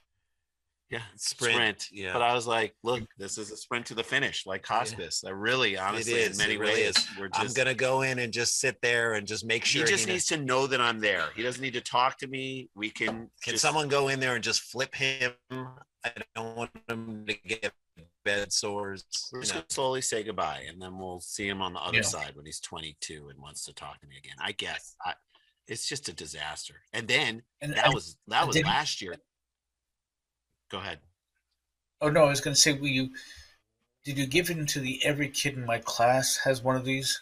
S6: yeah,
S5: Sprint. Yeah.
S6: But I was like, look, this is a sprint to the finish, like hospice. I really, honestly, in many ways, we're just.
S5: I'm gonna go in and just sit there and just make sure.
S6: He just needs to know that I'm there. He doesn't need to talk to me. We can.
S5: Can someone go in there and just flip him? I don't want him to get bed sores.
S6: We're just gonna slowly say goodbye, and then we'll see him on the other side when he's 22 and wants to talk to me again. I guess it's just a disaster. And then that was last year. Go ahead.
S1: Oh no, I was going to say, did you give it to every kid in my class has one of these?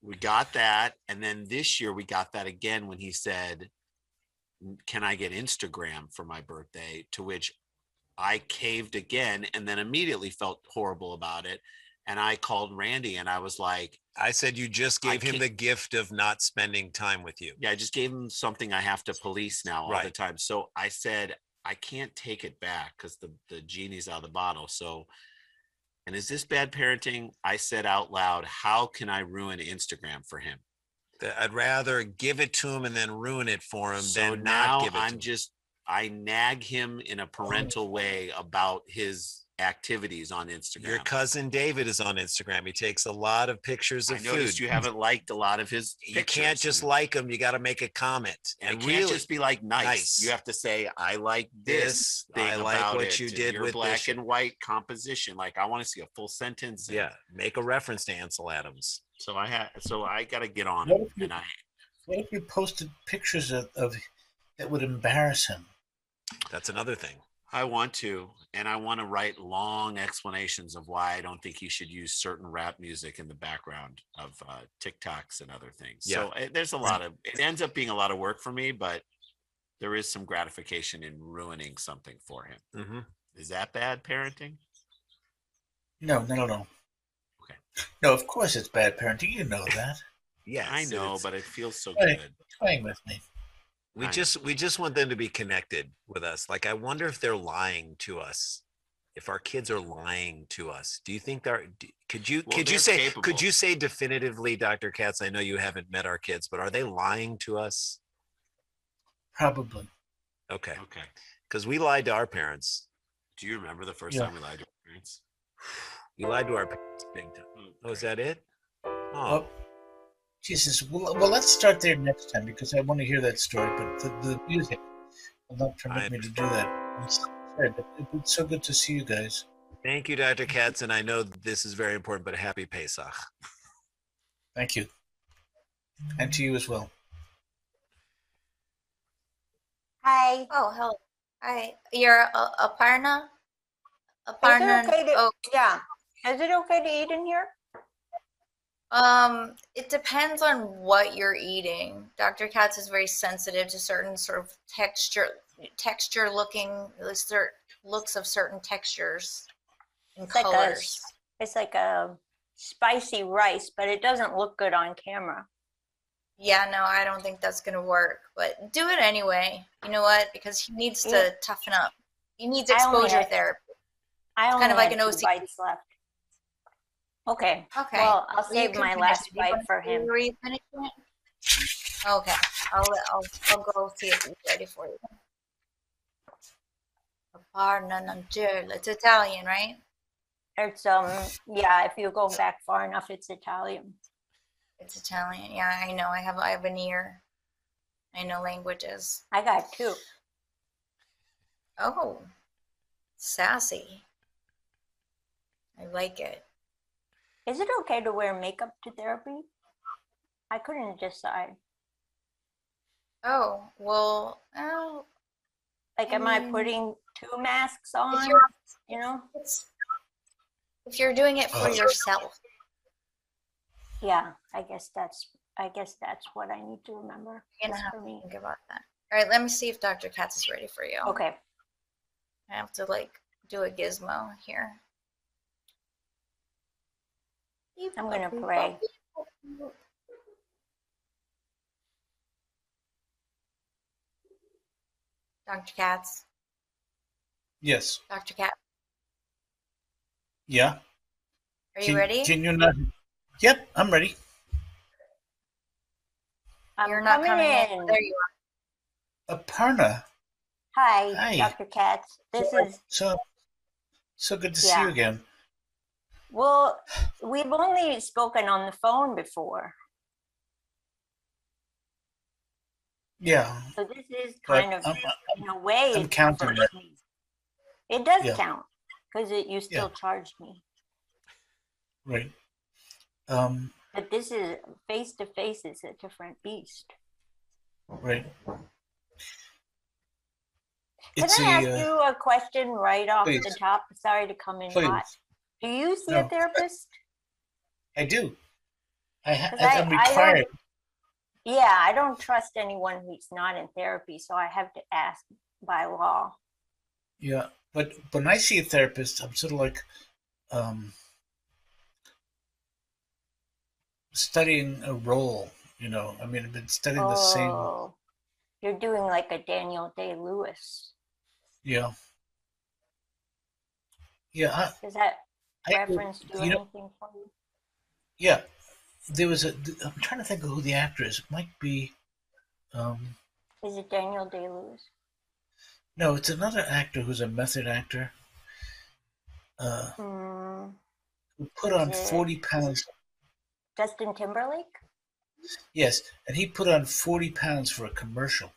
S6: We got that, and then this year we got that again when he said, "Can I get Instagram for my birthday?" To which I caved again, and then immediately felt horrible about it. And I called Randy, and I was like,
S5: I said you just gave him the gift of not spending time with you.
S6: Yeah, I just gave him something I have to police now all the time. So I said, I can't take it back because the genie's out of the bottle. So, and is this bad parenting? I said out loud, how can I ruin Instagram for him?
S5: I'd rather give it to him and then ruin it for him than
S6: now
S5: not give it to him.
S6: I nag him in a parental way about his activities on Instagram.
S5: Your cousin David is on Instagram. He takes a lot of pictures of
S6: food. I noticed you haven't liked a lot of his pictures.
S5: You can't just like them. You got to make a comment.
S6: And it can't just be like nice. You have to say, I like this thing I like about what you did with black and white composition. Like, I want to see a full sentence.
S5: Yeah, make a reference to Ansel Adams.
S6: So I got to get on it.
S1: What if you posted pictures of that would embarrass him?
S5: That's another thing.
S6: I want to, and I want to write long explanations of why I don't think he should use certain rap music in the background of TikToks and other things. Yeah. So there's it ends up being a lot of work for me, but there is some gratification in ruining something for him.
S5: Mm-hmm.
S6: Is that bad parenting?
S1: No.
S6: Okay.
S1: No, of course it's bad parenting. You know that.
S6: Yeah, I know, but it feels so good.
S1: Playing with me.
S5: We just want them to be connected with us. Like, I wonder if they're lying to us. If our kids are lying to us, do you think could you say definitively, Dr. Katz? I know you haven't met our kids, but are they lying to us?
S1: Probably.
S5: Okay. Because we lied to our parents.
S6: Do you remember the first time we lied to our parents?
S5: We lied to our parents big time. Oh, is that it?
S1: Oh. Jesus, well, let's start there next time because I want to hear that story. But the music will not permit me to do that. I'm sorry, but it's so good to see you guys.
S5: Thank you, Dr. Katz, and I know this is very important, but happy Pesach.
S1: Thank you. And to you as well.
S2: Hi. Oh, hello. Hi. You're Aparna? Aparna?
S7: Is it okay to, yeah. Is it okay to eat in here?
S2: It depends on what you're eating. Dr. Katz is very sensitive to certain sort of texture looking, looks of certain textures and colors.
S7: It's like a spicy rice, but it doesn't look good on camera.
S2: Yeah, no, I don't think that's going to work, but do it anyway. You know what? Because he needs to toughen up. He needs exposure therapy.
S7: I only have 2 bites left. Okay. Well, I'll save my last bite for him.
S2: Okay. I'll go see if he's ready for you. It's Italian, right?
S7: It's yeah, if you go back far enough, it's Italian.
S2: It's Italian. Yeah, I know. I have an ear. I know languages.
S7: I got 2.
S2: Oh. Sassy. I like it.
S7: Is it okay to wear makeup to therapy? I couldn't decide.
S2: Oh, well,
S7: like, am I putting 2 masks on? You know?
S2: If you're doing it for yourself.
S7: Yeah, I guess that's what I need to remember.
S2: You're gonna have to think about that. All right, let me see if Dr. Katz is ready for you.
S7: Okay.
S2: I have to do a gizmo here.
S7: I'm gonna pray.
S2: Dr. Katz.
S1: Yes.
S2: Dr. Katz.
S1: Yeah.
S2: Are you ready?
S1: Can you not? Yep, I'm ready.
S2: You're not coming in. There you
S1: are. Aparna.
S7: Hi, Dr. Katz. This is
S1: so good to see you again.
S7: Well, we've only spoken on the phone before.
S1: Yeah.
S7: So this is kind of, in a way,
S1: I'm counting it.
S7: It does count because you still charged me.
S1: Right.
S7: But this is face to face is a different beast.
S1: Right.
S7: Can I ask you a question right off the top? Sorry to come in hot. Do you see a therapist?
S1: I do. I'm required.
S7: I don't trust anyone who's not in therapy, so I have to ask by law.
S1: Yeah, but when I see a therapist, I'm sort of like studying a role. I mean, I've been studying the same.
S7: You're doing like a Daniel Day-Lewis.
S1: Yeah. Yeah.
S7: Does that reference do anything for you?
S1: Yeah. There was I'm trying to think of who the actor is. It might be.
S7: Is it Daniel Day-Lewis?
S1: No, it's another actor who's a method actor. Who put on 40 pounds.
S7: Justin Timberlake?
S1: Yes, and he put on 40 pounds for a commercial.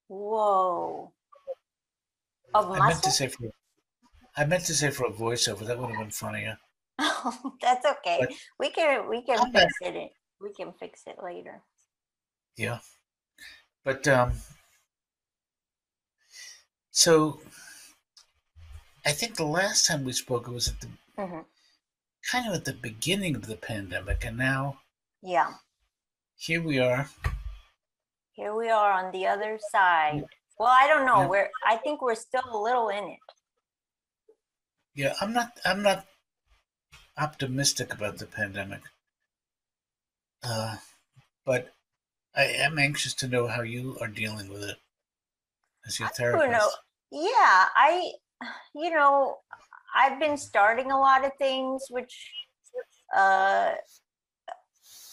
S7: Whoa. Of muscle?
S1: I meant to say for a voiceover. That would have been funnier.
S7: That's okay. But we can fix it. We can fix it later.
S1: Yeah. But so I think the last time we spoke, it was at the kind of at the beginning of the pandemic, and now here we are.
S7: Here we are on the other side. Well, I don't know. I think we're still a little in it.
S1: Yeah, I'm not optimistic about the pandemic. But I am anxious to know how you are dealing with it as your therapist.
S7: Yeah, I've been starting a lot of things, which,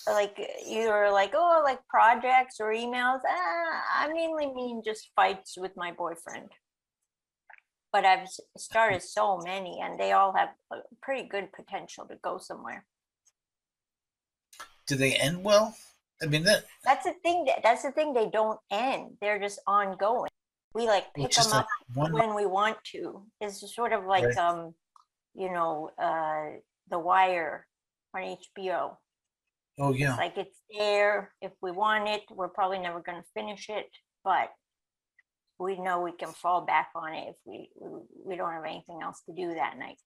S7: like you're like, like projects or emails. I mainly mean just fights with my boyfriend. But I've started so many, and they all have a pretty good potential to go somewhere.
S1: Do they end well? I mean,
S7: that's the thing. That's the thing. They don't end. They're just ongoing. We like pick them up when we want to. It's sort of like The Wire on HBO.
S1: Oh yeah.
S7: It's like it's there. If we want it, we're probably never going to finish it, but we know we can fall back on it if we don't have anything else to do that night.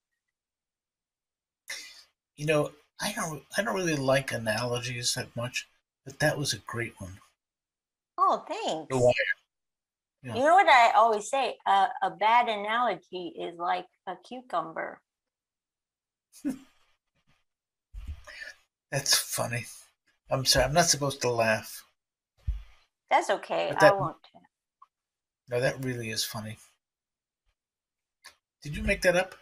S1: I don't really like analogies that much, but that was a great one.
S7: Oh, thanks.
S1: The Wire. Yeah.
S7: You know what I always say? A bad analogy is like a cucumber.
S1: That's funny. I'm sorry. I'm not supposed to laugh.
S7: That's okay. I won't.
S1: No, that really is funny. Did you make that up?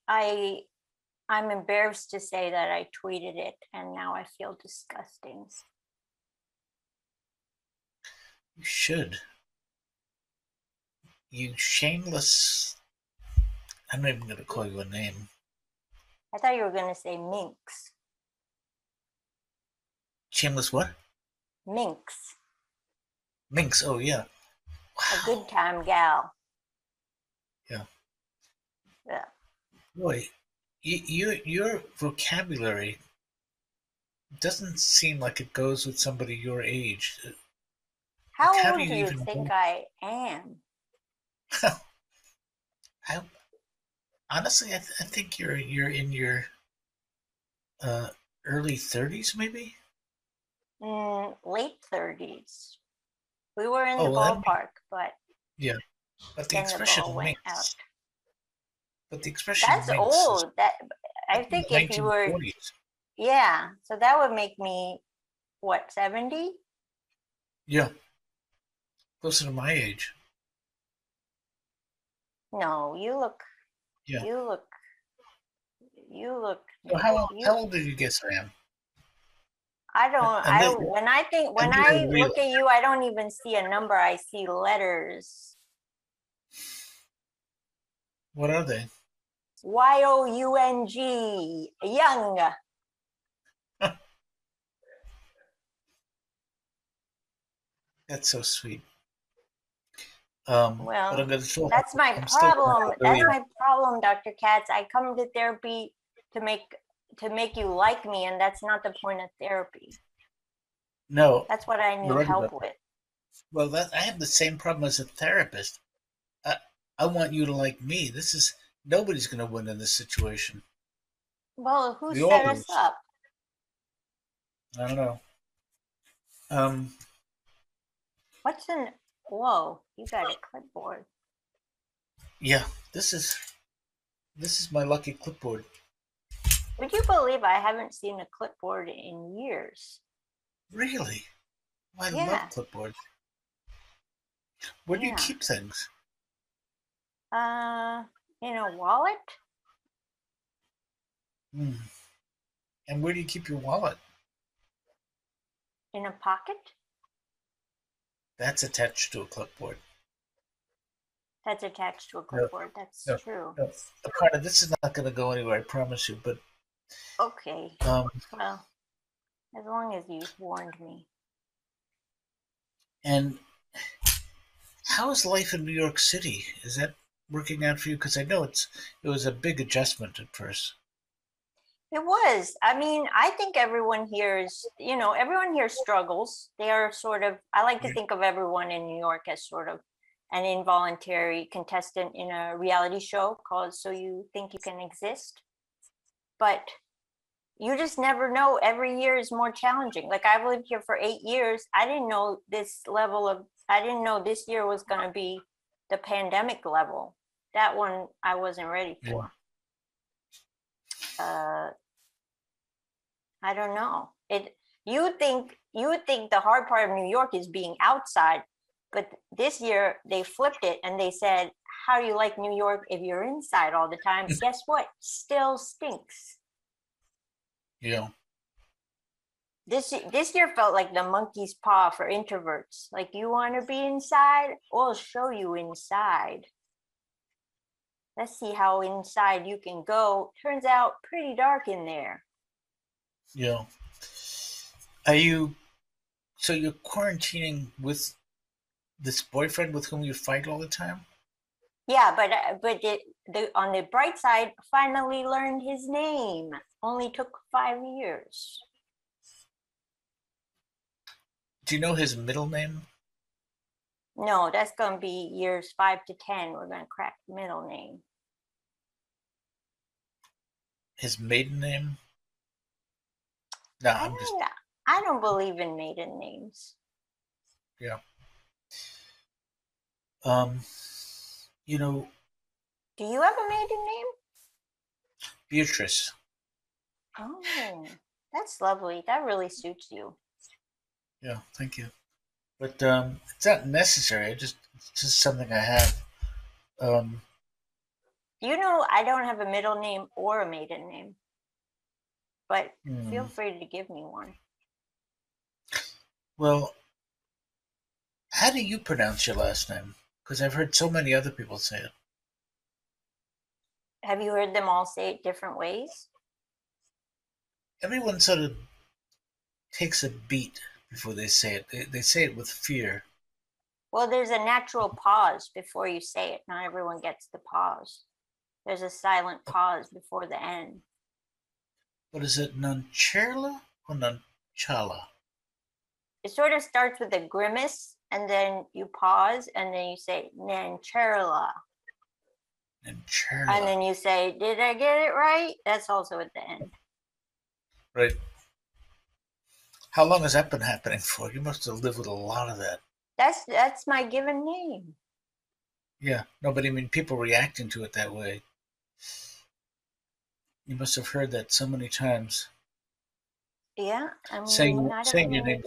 S7: I'm embarrassed to say that I tweeted it, and now I feel disgusting.
S1: You should. You shameless. I'm not even going to call you a name.
S7: I thought you were going to say minx.
S1: Shameless what?
S7: Minx.
S1: Minx, oh yeah.
S7: Wow. A good time gal.
S1: Yeah.
S7: Yeah.
S1: Boy, your vocabulary doesn't seem like it goes with somebody your age.
S7: How old do you think I am?
S1: Honestly, I think you're in your early 30s, maybe.
S7: Late 30s. We were in the ballpark, but
S1: yeah, but the expression
S7: went out.
S1: But the expression
S7: that's old. That I think if you were, yeah. So that would make me what, 70?
S1: Yeah, closer to my age.
S7: No, you look.
S1: Yeah.
S7: You look You look.
S1: So how old did you guess I am?
S7: I don't.
S1: And then,
S7: When
S1: and
S7: I
S1: you're real.
S7: look at you, I don't even see a number. I see letters.
S1: What are they?
S7: Young. Young.
S1: That's so sweet. But
S7: Well,
S1: I'm still
S7: that's my
S1: I'm still gonna
S7: problem.
S1: have to
S7: That's
S1: believe.
S7: my problem, Dr. Katz. I come to therapy to make you like me, and that's not the point of therapy.
S1: No,
S7: That's what I
S1: you're
S7: need
S1: right
S7: help
S1: about that.
S7: with.
S1: Well, I have the same problem as a therapist. I, I want you to like me. Nobody's going to win in this situation.
S7: Well, who
S1: We all
S7: set us
S1: lose.
S7: up?
S1: I don't know. Um,
S7: What's in? Whoa, you got a clipboard.
S1: yeah, this is my lucky clipboard.
S7: Would you believe I haven't seen a clipboard in years?
S1: Really? I
S7: Yeah.
S1: love clipboards. Where do you
S7: Yeah.
S1: keep things?
S7: In a wallet?
S1: Hmm. And where do you keep your wallet?
S7: In a pocket?
S1: That's attached to a clipboard.
S7: That's attached to a
S1: No,
S7: clipboard. That's
S1: no,
S7: true.
S1: no. A part of this is not going to go anywhere. I promise you. But
S7: Okay.
S1: um,
S7: Well, as long as you warned me.
S1: and how is life in New York City? Is that working out for you? Because I know it was a big adjustment at first.
S7: It was. I mean, I think everyone here is, everyone here struggles. They are sort of, I like to think of everyone in New York as sort of an involuntary contestant in a reality show called So You Think You Can Exist. But you just never know. Every year is more challenging. Like I've lived here for 8 years. I didn't know I didn't know this year was going to be the pandemic level. That one I wasn't ready for. I don't know. You would think the hard part of New York is being outside, but this year they flipped it and they said, how do you like New York if you're inside all the time? Guess what? Still stinks.
S1: Yeah.
S7: This year felt like the monkey's paw for introverts. Like, you want to be inside? We'll show you inside. Let's see how inside you can go. Turns out pretty dark in there.
S1: Yeah. So you're quarantining with this boyfriend with whom you fight all the time?
S7: Yeah, but on the bright side, finally learned his name. Only took 5 years.
S1: Do you know his middle name?
S7: No, that's gonna be years 5 to 10. We're gonna crack the middle name.
S1: His maiden name? No,
S7: I don't believe in maiden names.
S1: Yeah.
S7: Do you have a maiden name?
S1: Beatrice.
S7: Oh, that's lovely. That really suits you.
S1: Yeah, thank you. But it's not necessary. It's just something I have.
S7: I don't have a middle name or a maiden name, but feel free to give me one.
S1: Well, how do you pronounce your last name? Because I've heard so many other people say it.
S7: Have you heard them all say it different ways?
S1: Everyone sort of takes a beat before they say it. They say it with fear.
S7: Well, there's a natural pause before you say it. Not everyone gets the pause. There's a silent pause before the end.
S1: What is it, Nuncherla or Nunchala?
S7: It sort of starts with a grimace, and then you pause, and then you say Nancherla.
S1: Nancherla.
S7: And then you say, did I get it right? That's also at the end.
S1: Right. How long has that been happening for? You must have lived with a lot of that.
S7: That's my given name.
S1: Yeah. No, but I mean, people reacting to it that way. You must have heard that so many times.
S7: Yeah. I mean,
S1: saying your name.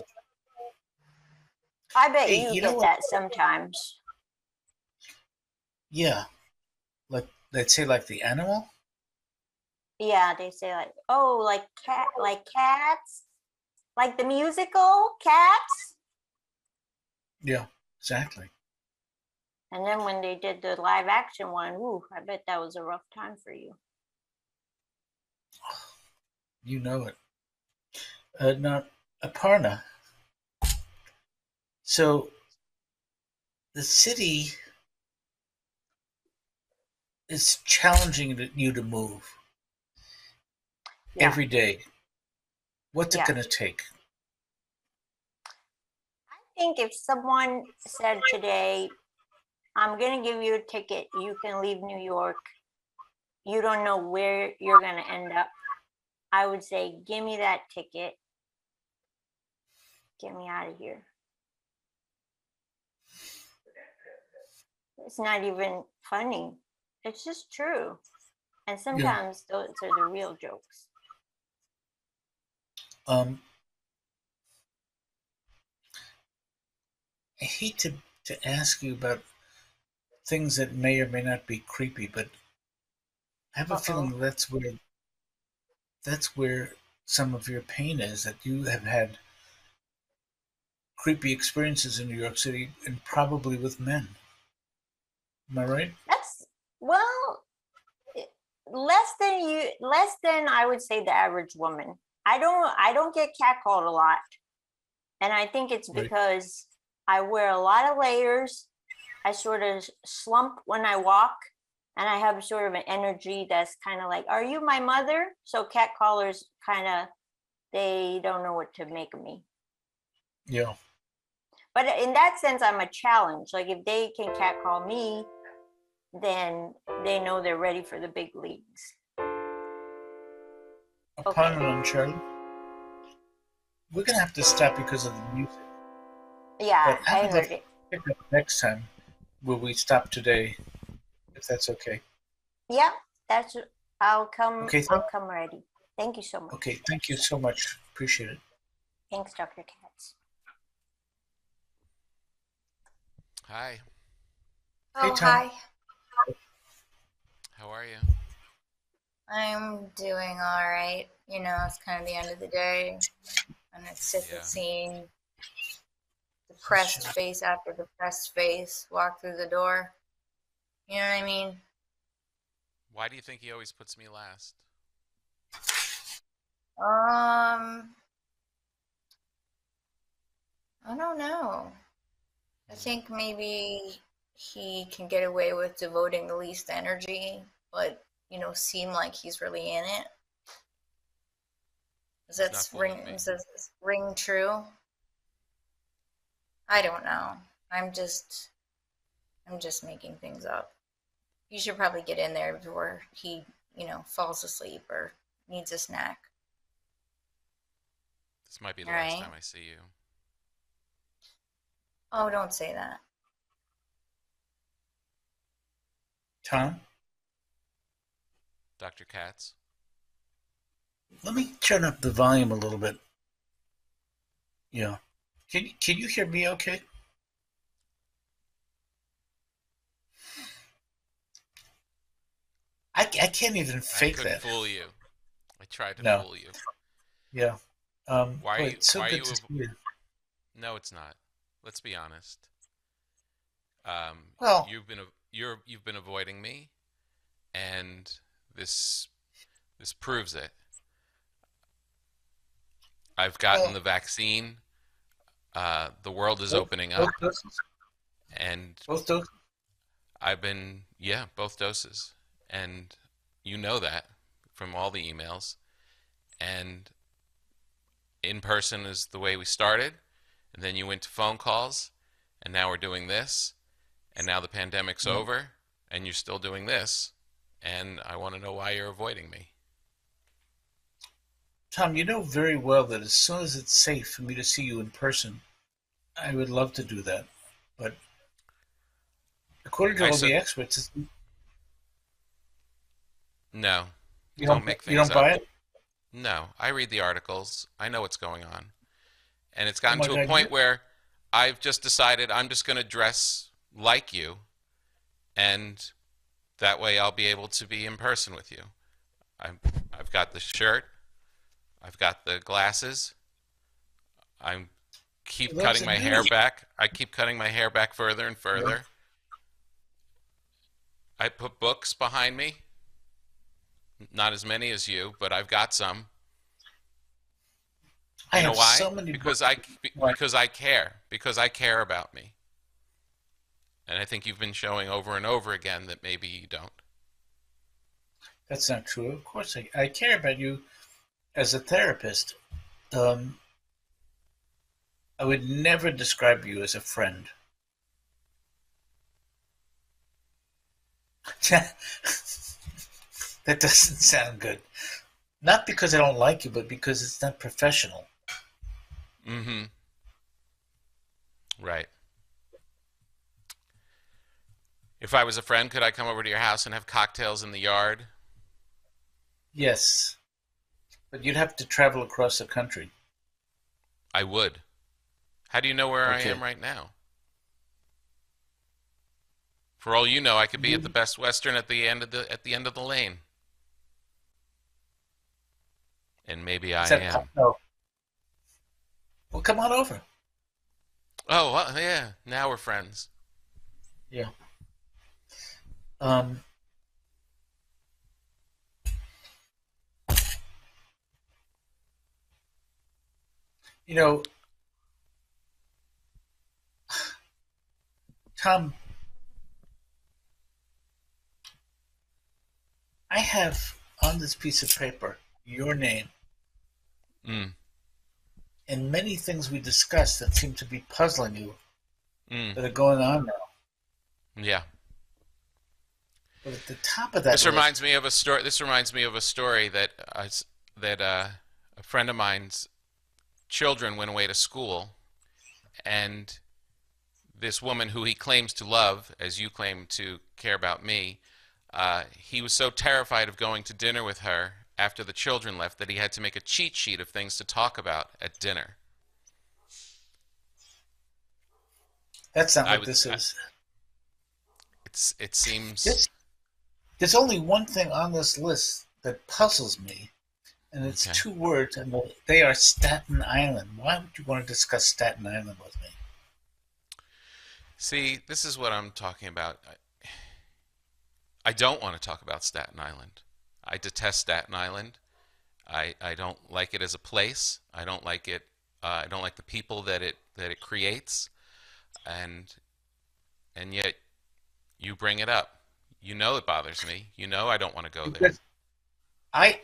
S7: I bet you get that sometimes.
S1: Yeah. Like they'd say like the animal?
S7: Yeah, they say like, oh, like Cats, like the musical Cats.
S1: Yeah, exactly.
S7: And then when they did the live action one, ooh, I bet that was a rough time for you.
S1: You know it. Now, Aparna. So the city is challenging you to move
S7: Yeah,
S1: every day. What's it
S7: yeah.
S1: going to take?
S7: I think if someone said today, I'm gonna give you a ticket, you can leave New York, you don't know where you're gonna end up, I would say, give me that ticket, get me out of here. It's not even funny. It's just true. And
S1: Yeah.
S7: sometimes those are the real jokes.
S1: I hate to ask you about things that may or may not be creepy, but I have a
S7: Uh-oh.
S1: feeling that's where some of your pain is, that you have had creepy experiences in New York City and probably with men. Am I right?
S7: That's, well, less than I would say the average woman. I don't get catcalled a lot. And I think it's
S1: Right.
S7: because I wear a lot of layers. I sort of slump when I walk, and I have sort of an energy that's kind of like, are you my mother? So catcallers kind of, they don't know what to make of me.
S1: Yeah.
S7: But in that sense, I'm a challenge. Like if they can catcall me, then they know they're ready for the big leagues.
S1: Upon
S7: Okay.
S1: and Charlie, we're gonna have to stop because of the music.
S7: Yeah,
S1: But I
S7: I
S1: would love
S7: heard
S1: to
S7: it.
S1: pick up next time where we stop today, if that's okay.
S7: Yeah, that's, I'll come,
S1: Okay.
S7: I'll come ready. Thank you so much.
S1: Okay. Thank you so much. Appreciate it.
S7: Thanks, Dr. Katz.
S6: Hi,
S1: Hey,
S2: Oh,
S1: Tom.
S2: hi.
S6: how are you?
S2: I'm doing all right. You know, it's kind of the end of the day, and it's sick
S6: Yeah.
S2: of seeing depressed face after depressed face walk through the door. You know what I mean?
S6: Why do you think he always puts me last?
S2: I don't know. I think maybe he can get away with devoting the least energy, but seem like he's really in it.
S6: He's not fooling me.
S2: Does this ring true? I don't know. I'm just making things up. You should probably get in there before he, falls asleep or needs a snack.
S6: This might be the
S2: All
S6: last
S2: right.
S6: time I see you.
S2: Oh, don't say that.
S1: Tom,
S6: Dr. Katz?
S1: let me turn up the volume a little bit. Yeah. Can you hear me okay? I can't even
S6: I
S1: fake
S6: couldn't
S1: that.
S6: fool you. I tried to
S1: No.
S6: fool you.
S1: Yeah.
S6: Why
S1: Boy,
S6: are you,
S1: it's so
S6: why are
S1: good
S6: you,
S1: to see you.
S6: no, it's not. Let's be honest.
S1: Well,
S6: You've been avoiding me, and this proves it. I've gotten
S1: well,
S6: the vaccine. The world is
S1: both,
S6: opening
S1: both
S6: up,
S1: doses.
S6: and
S1: Both doses.
S6: yeah, both doses, and you know that from all the emails. And in person is the way we started, and then you went to phone calls, and now we're doing this, and now the pandemic's
S1: Yeah.
S6: over, and you're still doing this, and I want to know why you're avoiding me.
S1: Tom, you know very well that as soon as it's safe for me to see you in person, I would love to do that. But according to
S6: I
S1: all
S6: said
S1: the experts,
S6: no,
S1: you
S6: don't
S1: don't
S6: make
S1: you
S6: things
S1: don't buy
S6: up.
S1: it.
S6: No, I read the articles. I know what's going on. And it's
S1: Oh
S6: gotten
S1: my
S6: to a
S1: God,
S6: point where I've just decided I'm just going to dress like you, and that way I'll be able to be in person with you. I'm
S8: I've got the shirt. I've got the glasses. I keep
S1: Those
S8: cutting
S1: are
S8: my
S1: you.
S8: hair back. I keep cutting my hair back further and further. I put books behind me. Not as many as you, but I've got some.
S1: I
S8: You know
S1: have
S8: why?
S1: so many
S8: Because
S1: books. Why?
S8: because I care. Because I care about me. And I think you've been showing over and over again that maybe you don't.
S1: That's not true. Of course, I care about you as a therapist. Um, I would never describe you as a friend. That doesn't sound good. Not because I don't like you, but because it's not professional.
S8: Mm-hmm. Right. If I was a friend, could I come over to your house and have cocktails in the yard?
S1: Yes, but you'd have to travel across the country.
S8: I would. How do you know where I
S1: Okay.
S8: am right now? For all you know, I could be at the Best Western at the end of the lane. And maybe I
S1: Is that
S8: am.
S1: no? Well, come on over.
S8: Oh, well, yeah. Now we're friends.
S1: Yeah. Um, you know, Tom, I have on this piece of paper your name
S8: Mm,
S1: and many things we discussed that seem to be puzzling you
S8: mm,
S1: that are going on now.
S8: yeah.
S1: But at the top of that
S8: This
S1: list,
S8: reminds me of a story. This reminds me of a story that a friend of mine's children went away to school, and this woman who he claims to love, as you claim to care about me, he was so terrified of going to dinner with her after the children left that he had to make a cheat sheet of things to talk about at dinner.
S1: that's not
S8: I
S1: what
S8: would.
S1: this is.
S8: It seems
S1: This, there's only one thing on this list that puzzles me, and it's
S8: okay.
S1: two words, and they are Staten Island. Why would you want to discuss Staten Island with me?
S8: See, this is what I'm talking about. I don't want to talk about Staten Island. I detest Staten Island. I don't like it as a place. I don't like it. I don't like the people that it creates, and yet you bring it up. You know it bothers me. You know I don't want to go there.
S1: Because I'm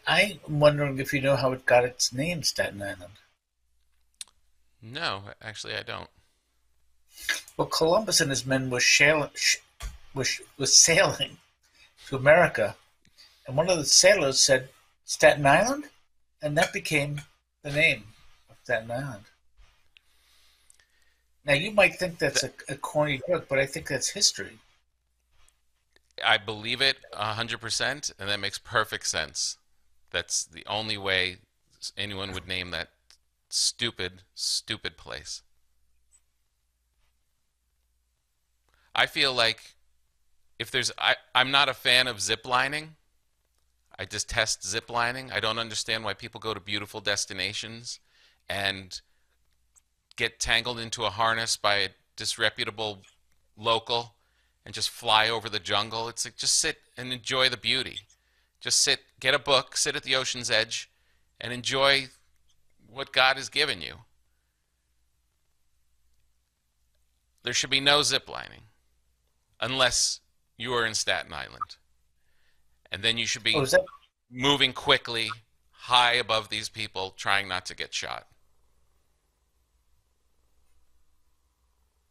S1: wondering if you know how it got its name, Staten Island.
S8: No, actually I don't.
S1: Well, Columbus and his men was sailing to America, and one of the sailors said Staten Island, and that became the name of Staten Island. Now, you might think that's
S8: Th-
S1: a corny joke, but I think that's history.
S8: I believe it 100%, and that makes perfect sense. That's the only way anyone would name that stupid, stupid place. I feel like I'm not a fan of zip lining. I detest zip lining. I don't understand why people go to beautiful destinations and get tangled into a harness by a disreputable local and just fly over the jungle. It's like just sit and enjoy the beauty. Just sit, get a book, sit at the ocean's edge, and enjoy what God has given you. There should be no zip lining unless you are in Staten Island. And then you should
S1: Oh,
S8: be
S1: is that?
S8: moving quickly, high above these people, trying not to get shot.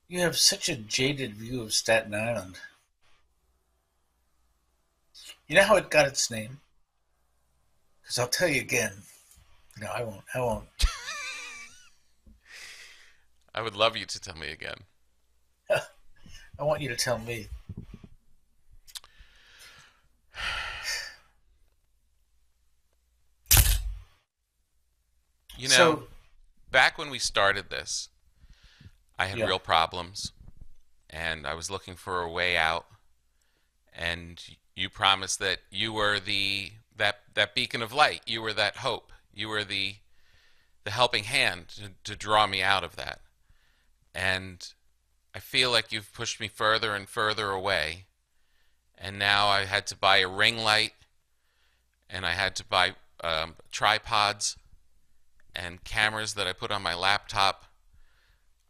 S1: You have such a jaded view of Staten Island. You know how it got its name? Because I'll tell you again. No, I won't. I won't.
S8: I would love you to tell me again.
S1: I want you to tell me.
S8: You know,
S1: So,
S8: back when we started this, I had
S1: yeah.
S8: real problems and I was looking for a way out. And you promised that you were the that beacon of light. You were that hope. You were the helping hand to draw me out of that. And I feel like you've pushed me further and further away. And now I had to buy a ring light, and I had to buy tripods and cameras that I put on my laptop.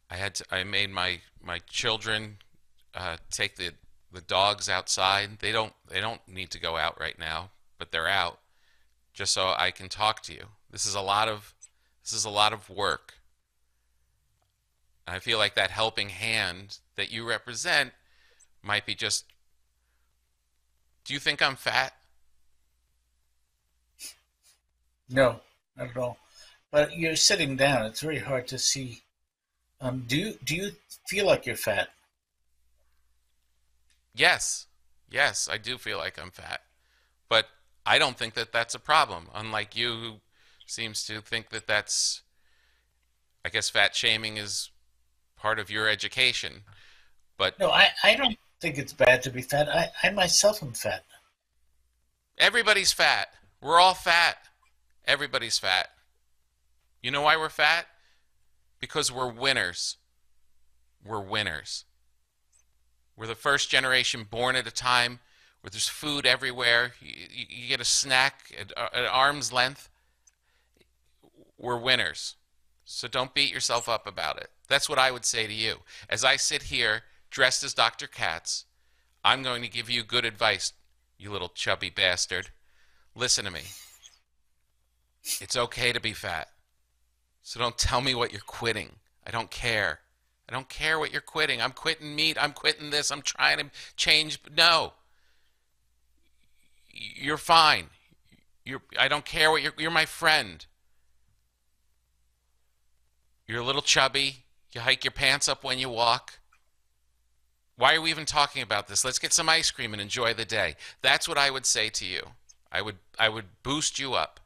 S8: I made my children take the dogs outside. They don't need to go out right now, but they're out just so I can talk to you. This is a lot of work. I feel like that helping hand that you represent might be just. Do you think I'm fat?
S1: No, not at all. But you're sitting down. It's very hard to see. Do you feel like you're fat?
S8: Yes. Yes, I do feel like I'm fat. But I don't think that that's a problem, unlike you who seems to think that that's, I guess fat shaming is part of your education. But
S1: No, I don't think it's bad to be fat. I myself am fat.
S8: everybody's fat. We're all fat. Everybody's fat. You know why we're fat? Because we're winners. We're winners. We're the first generation born at a time where there's food everywhere. You get a snack at arm's length. We're winners. So don't beat yourself up about it. That's what I would say to you. As I sit here dressed as Dr. Katz, I'm going to give you good advice, you little chubby bastard. Listen to me. It's okay to be fat. So don't tell me what you're quitting. I don't care. I don't care what you're quitting. I'm quitting meat. I'm quitting this. I'm trying to change. No. You're fine. I don't care what you're my friend. You're a little chubby. You hike your pants up when you walk. Why are we even talking about this? Let's get some ice cream and enjoy the day. That's what I would say to you. I would boost you up.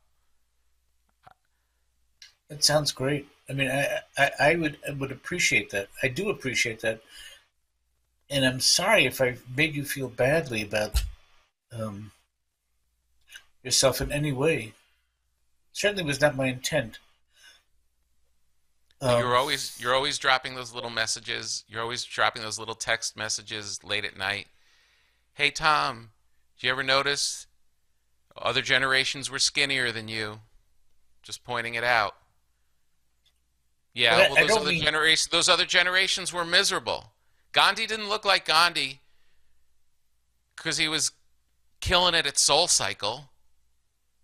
S1: It sounds great. I mean, I would appreciate that. I do appreciate that. And I'm sorry if I made you feel badly about yourself in any way. Certainly was not my intent.
S8: You're always dropping those little messages. You're always dropping those little text messages late at night. Hey Tom, did you ever notice other generations were skinnier than you? Just pointing it out. Yeah, well, those other generations were miserable. Gandhi didn't look like Gandhi because he was killing it at Soul Cycle.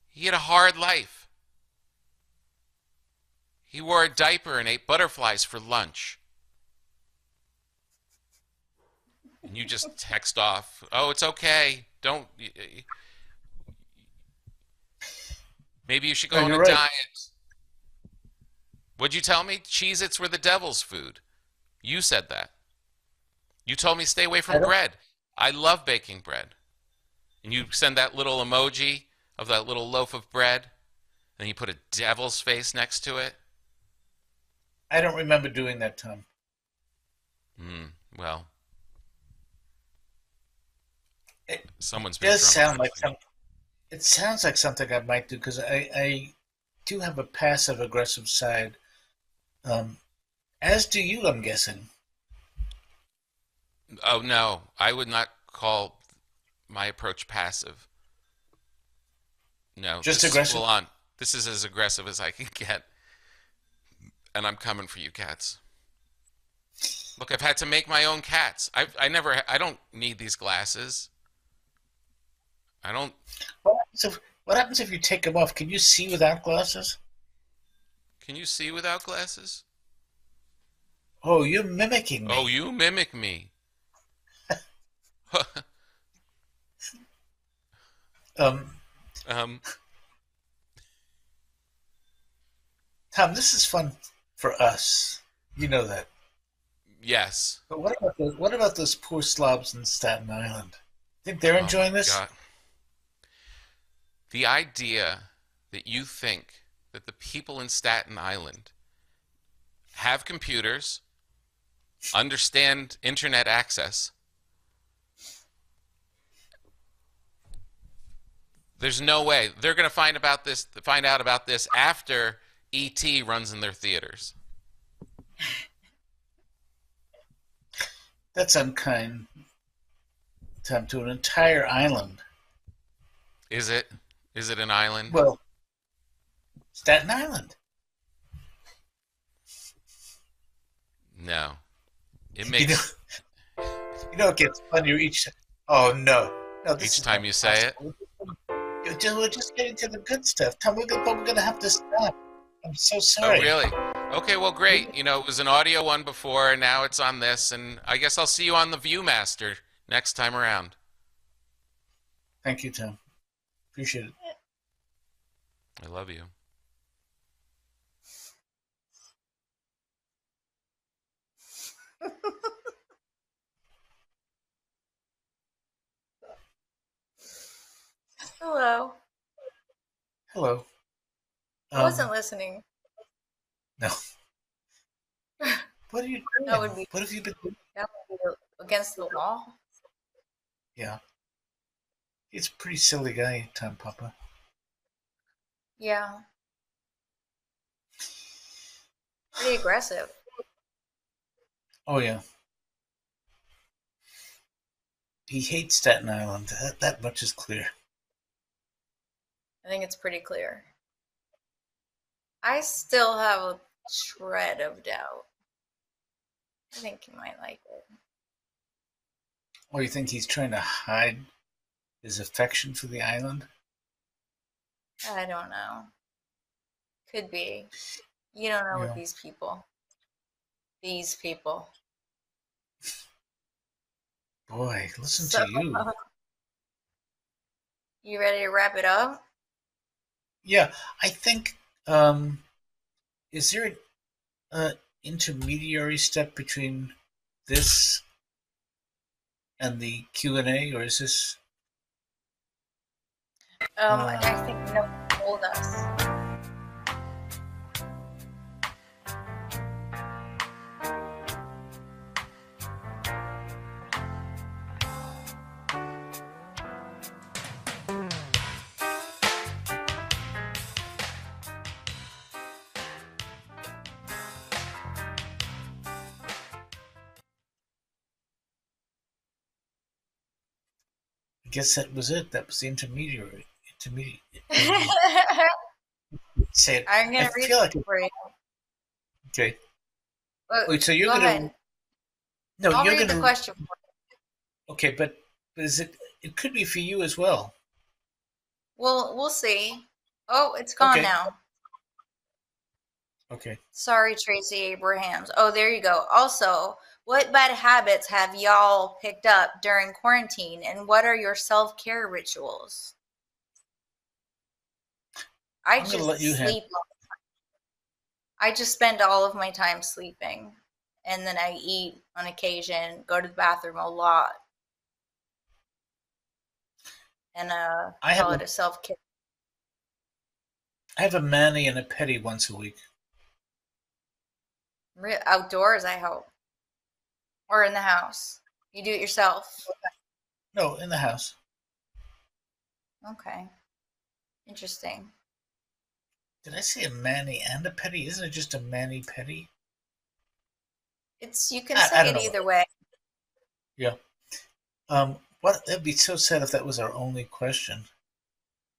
S8: He had a hard life. He wore a diaper and ate butterflies for lunch. And you just text off, oh, it's okay. Don't. Maybe you should go on a diet. What'd you tell me? Cheez-Its were the devil's food. You said that. You told me stay away from bread. I love baking bread. And you send that little emoji of that little loaf of bread, and you put a devil's face next to it.
S1: I don't remember doing that, Tom.
S8: Well, someone's
S1: been. It does sound like something. It sounds like something I might do because I do have a passive aggressive side. As do you, I'm guessing.
S8: Oh no, I would not call my approach passive. No,
S1: just aggressive.
S8: Full on. This is as aggressive as I can get. And I'm coming for you, Katz. Look, I've had to make my own cats. I don't need these glasses. I don't.
S1: What happens if you take them off? Can you see without glasses?
S8: Can you see without glasses?
S1: Oh, you're mimicking me.
S8: Oh, you mimic me.
S1: Tom, this is fun for us. You know that.
S8: Yes.
S1: But what about those poor slobs in Staten Island? Think they're enjoying this?
S8: God. The idea that you think that the people in Staten Island have computers, understand internet access, There's no way they're going to find out about this after E.T. runs in their theaters.
S1: That's unkind, Tom, to an entire island.
S8: Is it? Is it an island?
S1: Well, Staten Island.
S8: No. It makes
S1: It gets funnier each. Oh no! No, this
S8: each time you say it.
S1: We're just getting to the good stuff. Tom, we're gonna have to stop. I'm so
S8: Oh,
S1: sorry.
S8: really? Okay, well, great. It was an audio one before, and now it's on this, and I guess I'll see you on the Viewmaster next time around.
S1: Thank you, Tom. Appreciate it.
S8: I love you.
S2: Hello.
S1: Hello.
S2: I wasn't listening.
S1: No. What are you doing?
S2: That would be.
S1: What have you been doing?
S2: That would be against the law.
S1: Yeah. He's a pretty silly guy, Tom Papa.
S2: Yeah. Pretty aggressive.
S1: Oh, yeah. He hates Staten Island. That much is clear.
S2: I think it's pretty clear. I still have a shred of doubt. I think he might like it.
S1: Or you think he's trying to hide his affection for the island?
S2: I don't know. Could be. You don't know
S1: Yeah.
S2: with these people. These people.
S1: Boy, listen to you.
S2: You ready to wrap it up?
S1: Yeah, I think, is there an intermediary step between this and the Q&A, or is this?
S2: I think no one told us.
S1: I guess that was it. That was the intermediary. Say it.
S2: I'm going to read it for you.
S1: Okay. Wait, so you're
S2: Go
S1: gonna?
S2: ahead.
S1: No,
S2: I'll
S1: you're
S2: read
S1: gonna.
S2: the question for you.
S1: Okay, but is it? It could be for you as well.
S2: Well, we'll see. Oh, it's gone
S1: Okay.
S2: now.
S1: Okay.
S2: Sorry, Tracy Abrahams. Oh, there you go. Also, what bad habits have y'all picked up during quarantine, and what are your self-care rituals? I
S1: I'm gonna
S2: just
S1: let you have-
S2: sleep all the time. I just spend all of my time sleeping, and then I eat on occasion, go to the bathroom a lot, and
S1: I have
S2: call
S1: a-
S2: it a self-care.
S1: I have a mani and a pedi once a week.
S2: Outdoors, I hope, or in the house. You do it yourself.
S1: No, in the house.
S2: Okay, interesting.
S1: Did I say a mani and a pedi? Isn't it just a mani pedi?
S2: You can
S1: I
S2: say
S1: don't
S2: it
S1: know.
S2: either way.
S1: Yeah. What? That'd be so sad if that was our only question.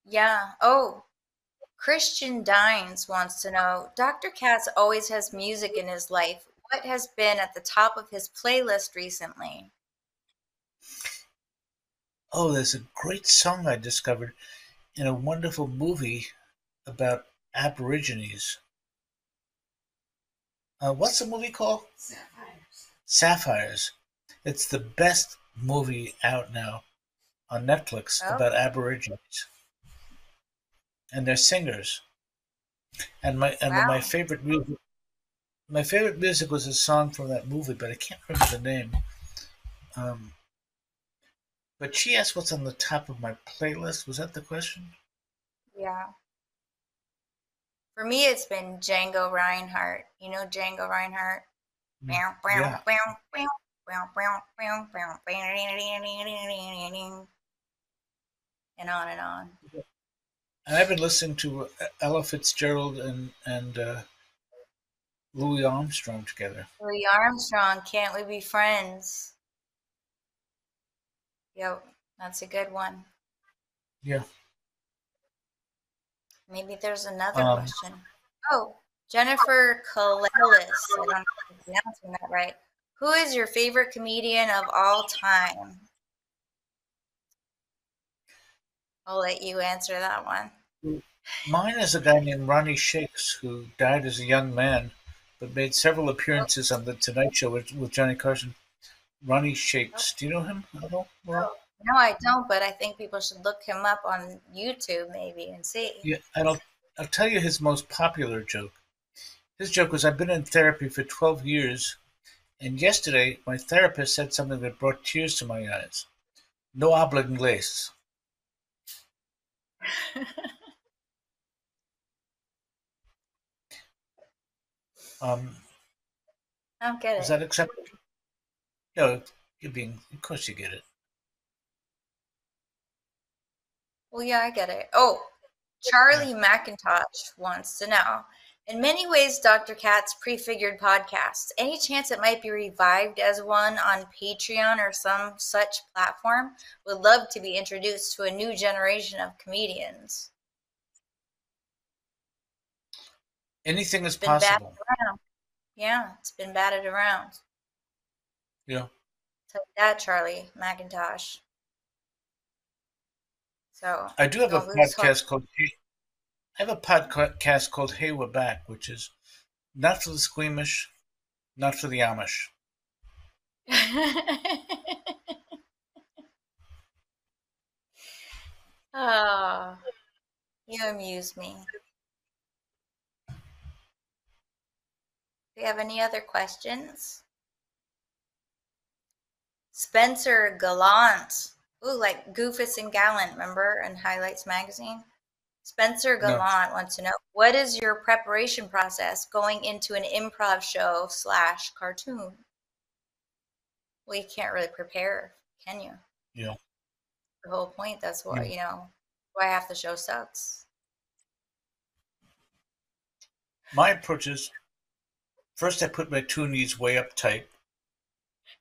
S2: Yeah. Oh, Christian Dines wants to know, Dr. Katz always has music in his life. What has been at the top of his playlist recently?
S1: Oh, there's a great song I discovered in a wonderful movie about Aborigines. What's the movie called? Sapphires. It's the best movie out now on Netflix
S2: Oh.
S1: about Aborigines. And they're singers. And my
S2: Wow.
S1: favorite music was a song from that movie, but I can't remember the name. But she asked what's on the top of my playlist. Was that the question?
S2: Yeah. For me, it's been Django Reinhardt. You know Django Reinhardt?
S1: Yeah.
S2: And on and on.
S1: And I've been listening to Ella Fitzgerald and Louis Armstrong together.
S2: Louis Armstrong, Can't We Be Friends? Yep, that's a good one.
S1: Yeah.
S2: Maybe there's another
S1: Um,
S2: question. Oh, Jennifer Kalelis. I don't know if I'm pronouncing that right. Who is your favorite comedian of all time? I'll let you answer that one.
S1: Mine is a guy named Ronnie Shakes who died as a young man, but made several appearances on the Tonight Show with Johnny Carson. Ronnie Shakes. Do you know him at all, Laura?
S2: No, I don't, but I think people should look him up on YouTube maybe and see.
S1: Yeah, and I'll tell you his most popular joke. His joke was, I've been in therapy for 12 years, and yesterday my therapist said something that brought tears to my eyes. No habla inglés. Um,
S2: I don't get
S1: is
S2: it.
S1: that acceptable? No, of course you get it.
S2: Well, yeah, I get it. Oh, Charlie McIntosh wants to know. In many ways, Dr. Katz prefigured podcasts. Any chance it might be revived as one on Patreon or some such platform? Would love to be introduced to a new generation of comedians.
S1: Anything is
S2: It's been batted
S1: possible.
S2: around. Yeah, it's been batted around.
S1: Yeah.
S2: So that, Charlie McIntosh. So
S1: I do have a
S2: don't lose hope.
S1: podcast called Hey We're Back, which is not for the squeamish, not for the Amish.
S2: Oh, you amuse me. Do you have any other questions? Spencer Gallant. Ooh, like Goofus and Gallant, remember, in Highlights magazine? Spencer
S1: No.
S2: Gallant wants to know, what is your preparation process going into an improv show / cartoon? Well, you can't really prepare, can you?
S1: Yeah.
S2: The whole point, that's why,
S1: Yeah.
S2: why half the show sucks.
S1: My approach is, first I put my two knees way up tight,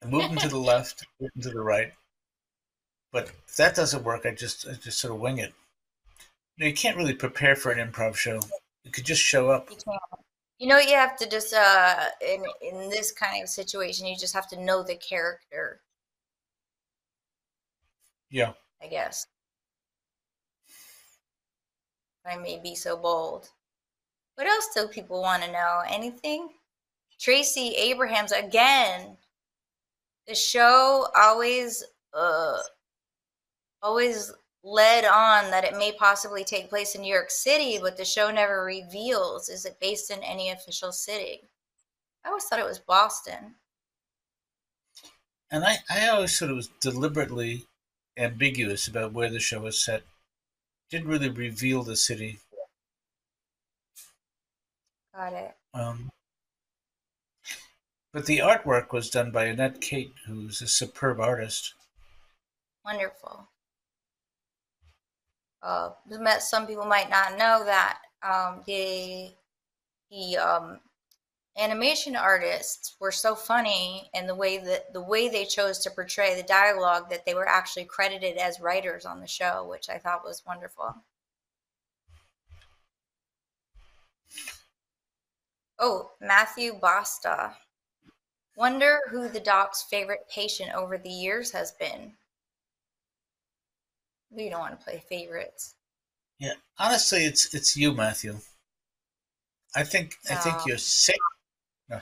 S1: I move them to the left, move them to the right. But if that doesn't work, I just sort of wing it. You can't really prepare for an improv show. You could just show up.
S2: You can't. You have to just in this kind of situation, you just have to know the character.
S1: Yeah.
S2: I guess. I may be so bold. What else do people want to know? Anything? Tracy Abrahams again. The show always led on that it may possibly take place in New York City, but the show never reveals. Is it based in any official city? I always thought it was Boston.
S1: And I always thought it was deliberately ambiguous about where the show was set. Didn't really reveal the city.
S2: Got it.
S1: But the artwork was done by Annette Kate, who's a superb artist.
S2: Wonderful. Some people might not know that the animation artists were so funny in the way they chose to portray the dialogue that they were actually credited as writers on the show, which I thought was wonderful. Oh, Matthew Basta. Wonder who the doc's favorite patient over the years has been. We don't want to play favorites.
S1: Yeah, honestly, it's you, Matthew. I think you're sick. No,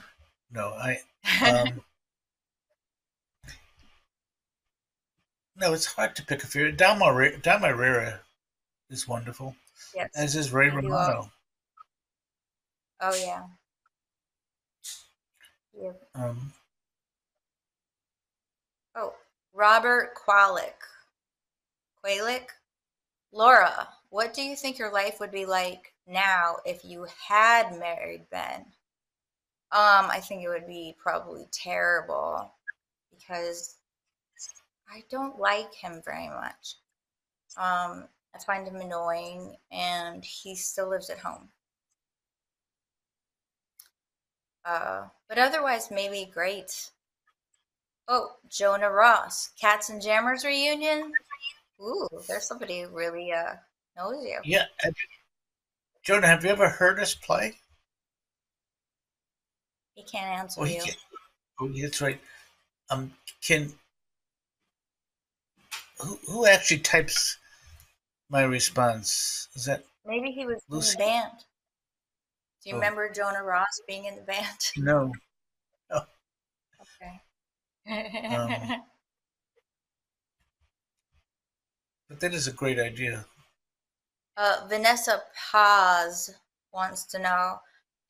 S1: no, it's hard to pick a favorite. Damarera is wonderful.
S2: Yes.
S1: As is Ray Romano.
S2: Oh yeah. Robert Qualick. Laura, what do you think your life would be like now if you had married Ben? I think it would be probably terrible because I don't like him very much. I find him annoying, and he still lives at home. But otherwise, maybe great. Oh, Jonah Ross, Katz and Jammers reunion. Ooh, there's somebody who really knows you.
S1: Yeah, Jonah, have you ever heard us play?
S2: He can't answer
S1: Oh, he
S2: you.
S1: can. Oh, that's right. Can who actually types my response? Is that
S2: Maybe he was in the
S1: Lucy?
S2: band. Do you
S1: Oh,
S2: remember Jonah Ross being in the band?
S1: no. Oh,
S2: Okay.
S1: but that is a great idea.
S2: Vanessa Paz wants to know,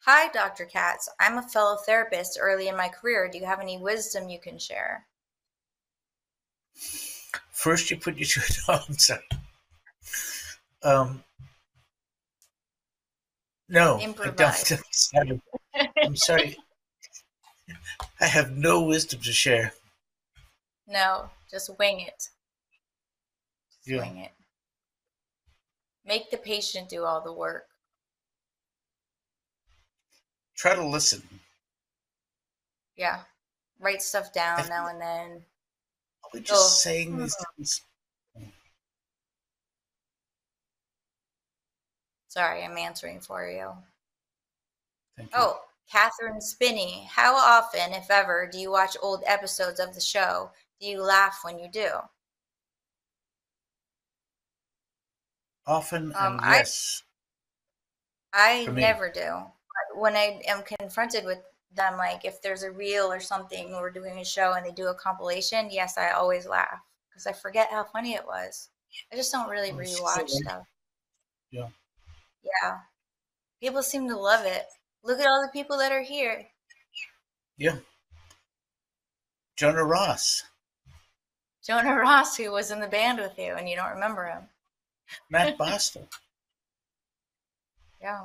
S2: hi, Dr. Katz. I'm a fellow therapist early in my career. Do you have any wisdom you can share?
S1: First, you put your oh, I'm sorry. Um, no, I don't.
S2: Improvise.
S1: I'm sorry. I'm sorry. I have no wisdom to share.
S2: No, just wing it. Just
S1: Yeah.
S2: wing it. Make the patient do all the work.
S1: Try to listen.
S2: Yeah. Write stuff down now and then.
S1: Are we just saying these things?
S2: Sorry, I'm answering for you.
S1: Thank you.
S2: Oh, Catherine Spinney. How often, if ever, do you watch old episodes of the show? Do you laugh when you do?
S1: Often and yes.
S2: I
S1: For me.
S2: never do. When I am confronted with them, like if there's a reel or something, we're doing a show and they do a compilation, yes, I always laugh because I forget how funny it was. I just don't really
S1: Oh,
S2: rewatch stuff.
S1: Yeah.
S2: Yeah. People seem to love it. Look at all the people that are here.
S1: Yeah. Jonah Ross.
S2: Jonah Ross, who was in the band with you, and you don't remember him.
S1: Matt Boston.
S2: Yeah.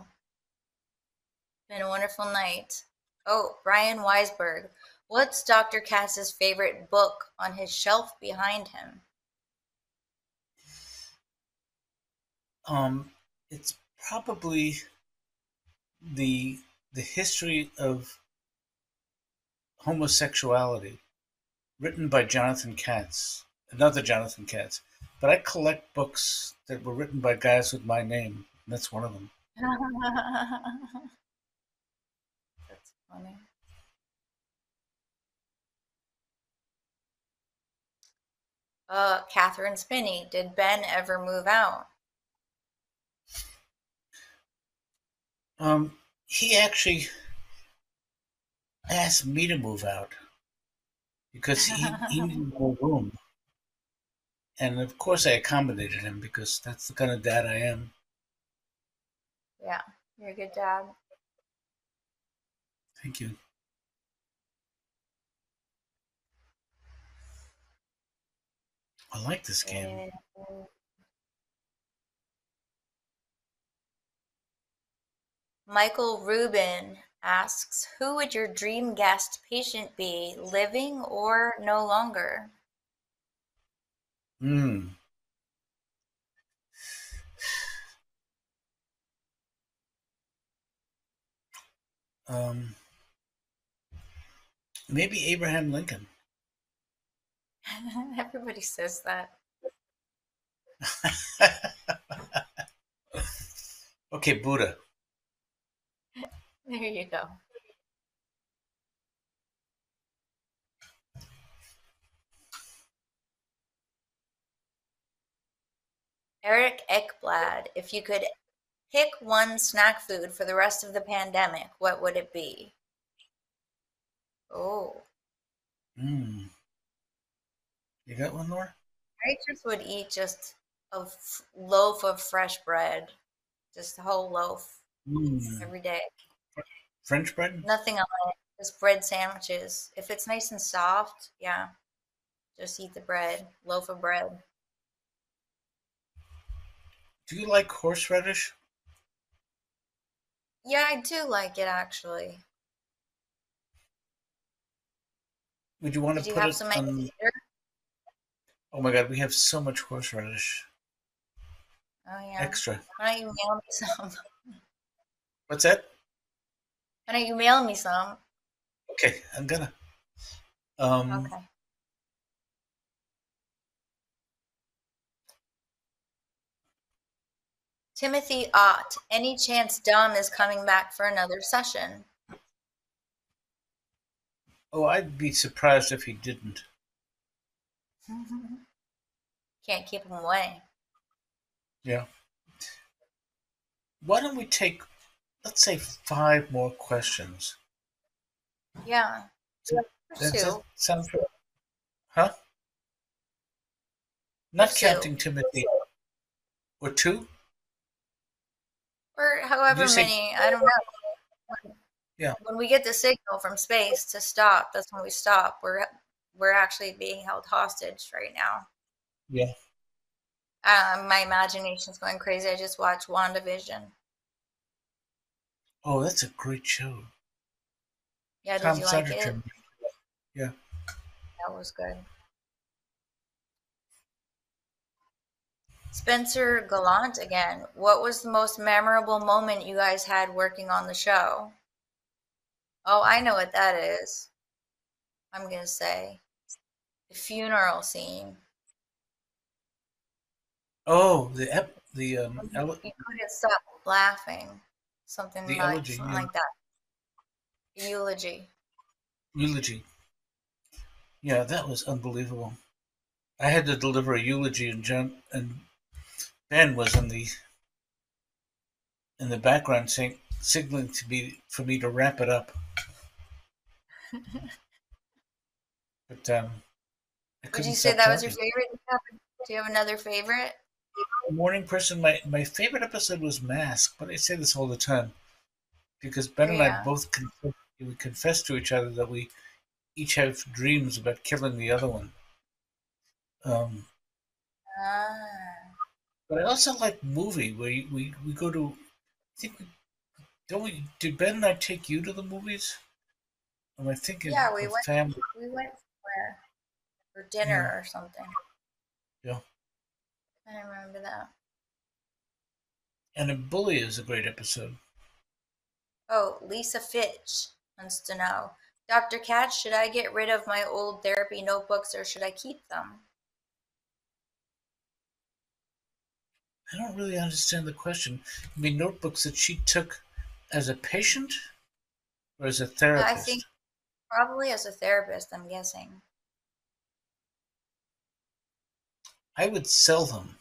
S2: Been a wonderful night. Oh, Brian Weisberg. What's Dr. Katz's favorite book on his shelf behind him?
S1: It's probably the history of homosexuality, written by Jonathan Katz, another Jonathan Katz. But I collect books that were written by guys with my name. And that's one of them.
S2: That's funny. Catherine Spinney. Did Ben ever move out?
S1: He actually asked me to move out because he needed more room. And of course I accommodated him because that's the kind of dad I am.
S2: Yeah, you're a good dad.
S1: Thank you. I like this game.
S2: Michael Rubin asks, who would your dream guest patient be, living or no longer?
S1: Maybe Abraham Lincoln.
S2: Everybody says that.
S1: Okay, Buddha.
S2: There you go. Eric Ekblad, if you could pick one snack food for the rest of the pandemic, what would it be? Oh.
S1: You got one more?
S2: I just would eat just a loaf of fresh bread, just a whole loaf every day.
S1: French bread?
S2: Nothing on it, just bread sandwiches. If it's nice and soft, yeah, just eat the bread, loaf of bread.
S1: Do you like horseradish?
S2: Yeah, I do like it actually.
S1: Would you want
S2: Did
S1: to
S2: you
S1: put
S2: have
S1: it
S2: some
S1: on?
S2: later?
S1: Oh my God, we have so much horseradish.
S2: Oh yeah.
S1: extra.
S2: Why don't you mail me some?
S1: What's that?
S2: Why don't you mail me some?
S1: Okay, I'm gonna.
S2: Okay. Timothy Ott. Any chance Dom is coming back for another session?
S1: Oh, I'd be surprised if he didn't.
S2: Can't keep him away.
S1: Yeah. Why don't we take, let's say, 5 more questions?
S2: Yeah.
S1: Does that
S2: Pursue.
S1: sound fair? Huh? Not
S2: Pursue.
S1: counting Timothy. Or 2?
S2: Or
S1: Did
S2: however
S1: you say?
S2: many. I don't know.
S1: Yeah.
S2: When we get the signal from space to stop, that's when we stop. We're actually being held hostage right now.
S1: Yeah.
S2: My imagination's going crazy. I just watched WandaVision.
S1: Oh, that's a great show.
S2: Yeah, did
S1: Tom
S2: you like it?
S1: Sanderson. Yeah.
S2: That was good. Spencer Gallant again. What was the most memorable moment you guys had working on the show? Oh, I know what that is. I'm going to say the funeral scene.
S1: Oh, the
S2: You couldn't stop laughing. Something like
S1: elegy.
S2: something
S1: Yeah.
S2: like that. Eulogy.
S1: Eulogy. Yeah, that was unbelievable. I had to deliver a eulogy, and Ben was in the background signaling for me to wrap it up. But I
S2: Would
S1: couldn't
S2: you say
S1: stop
S2: that was your
S1: talking.
S2: favorite? Do you have another favorite?
S1: Morning person. My favorite episode was Mask, but I say this all the time because Ben and I
S2: Yeah.
S1: both we confess to each other that we each have dreams about killing the other one. Um,
S2: Ah.
S1: but I also like movie where we go to. I think don't we? Did Ben and I take you to the movies? Am I thinking
S2: Yeah,
S1: of family?
S2: we went somewhere for dinner
S1: Yeah.
S2: or something.
S1: Yeah.
S2: I remember that.
S1: And a Bully is a great episode.
S2: Oh, Lisa Fitch wants to know. Dr. Katz, should I get rid of my old therapy notebooks or should I keep them?
S1: I don't really understand the question. I mean, notebooks that she took as a patient or as a
S2: I think
S1: therapist?
S2: probably as a therapist, I'm guessing.
S1: I would sell them.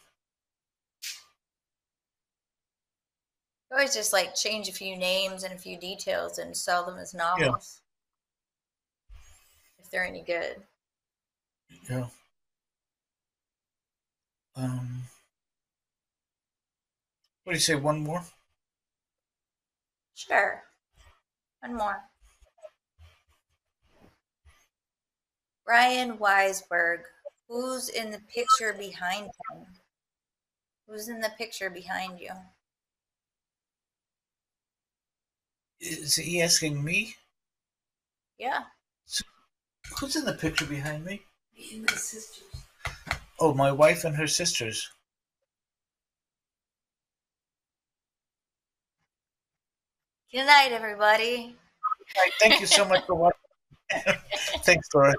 S2: You always just like change a few names and a few details and sell them as
S1: Yeah.
S2: novels. If they're any good.
S1: Yeah. What do you say? One more?
S2: Sure. One more. Brian Weisberg. Who's in the picture behind him? Who's in the picture behind you?
S1: Is he asking me?
S2: Yeah.
S1: Who's in the picture behind me? Me and my sisters. Oh, my wife and her sisters.
S2: Good night, everybody.
S1: All right, thank you so much for watching. Thanks, Laura.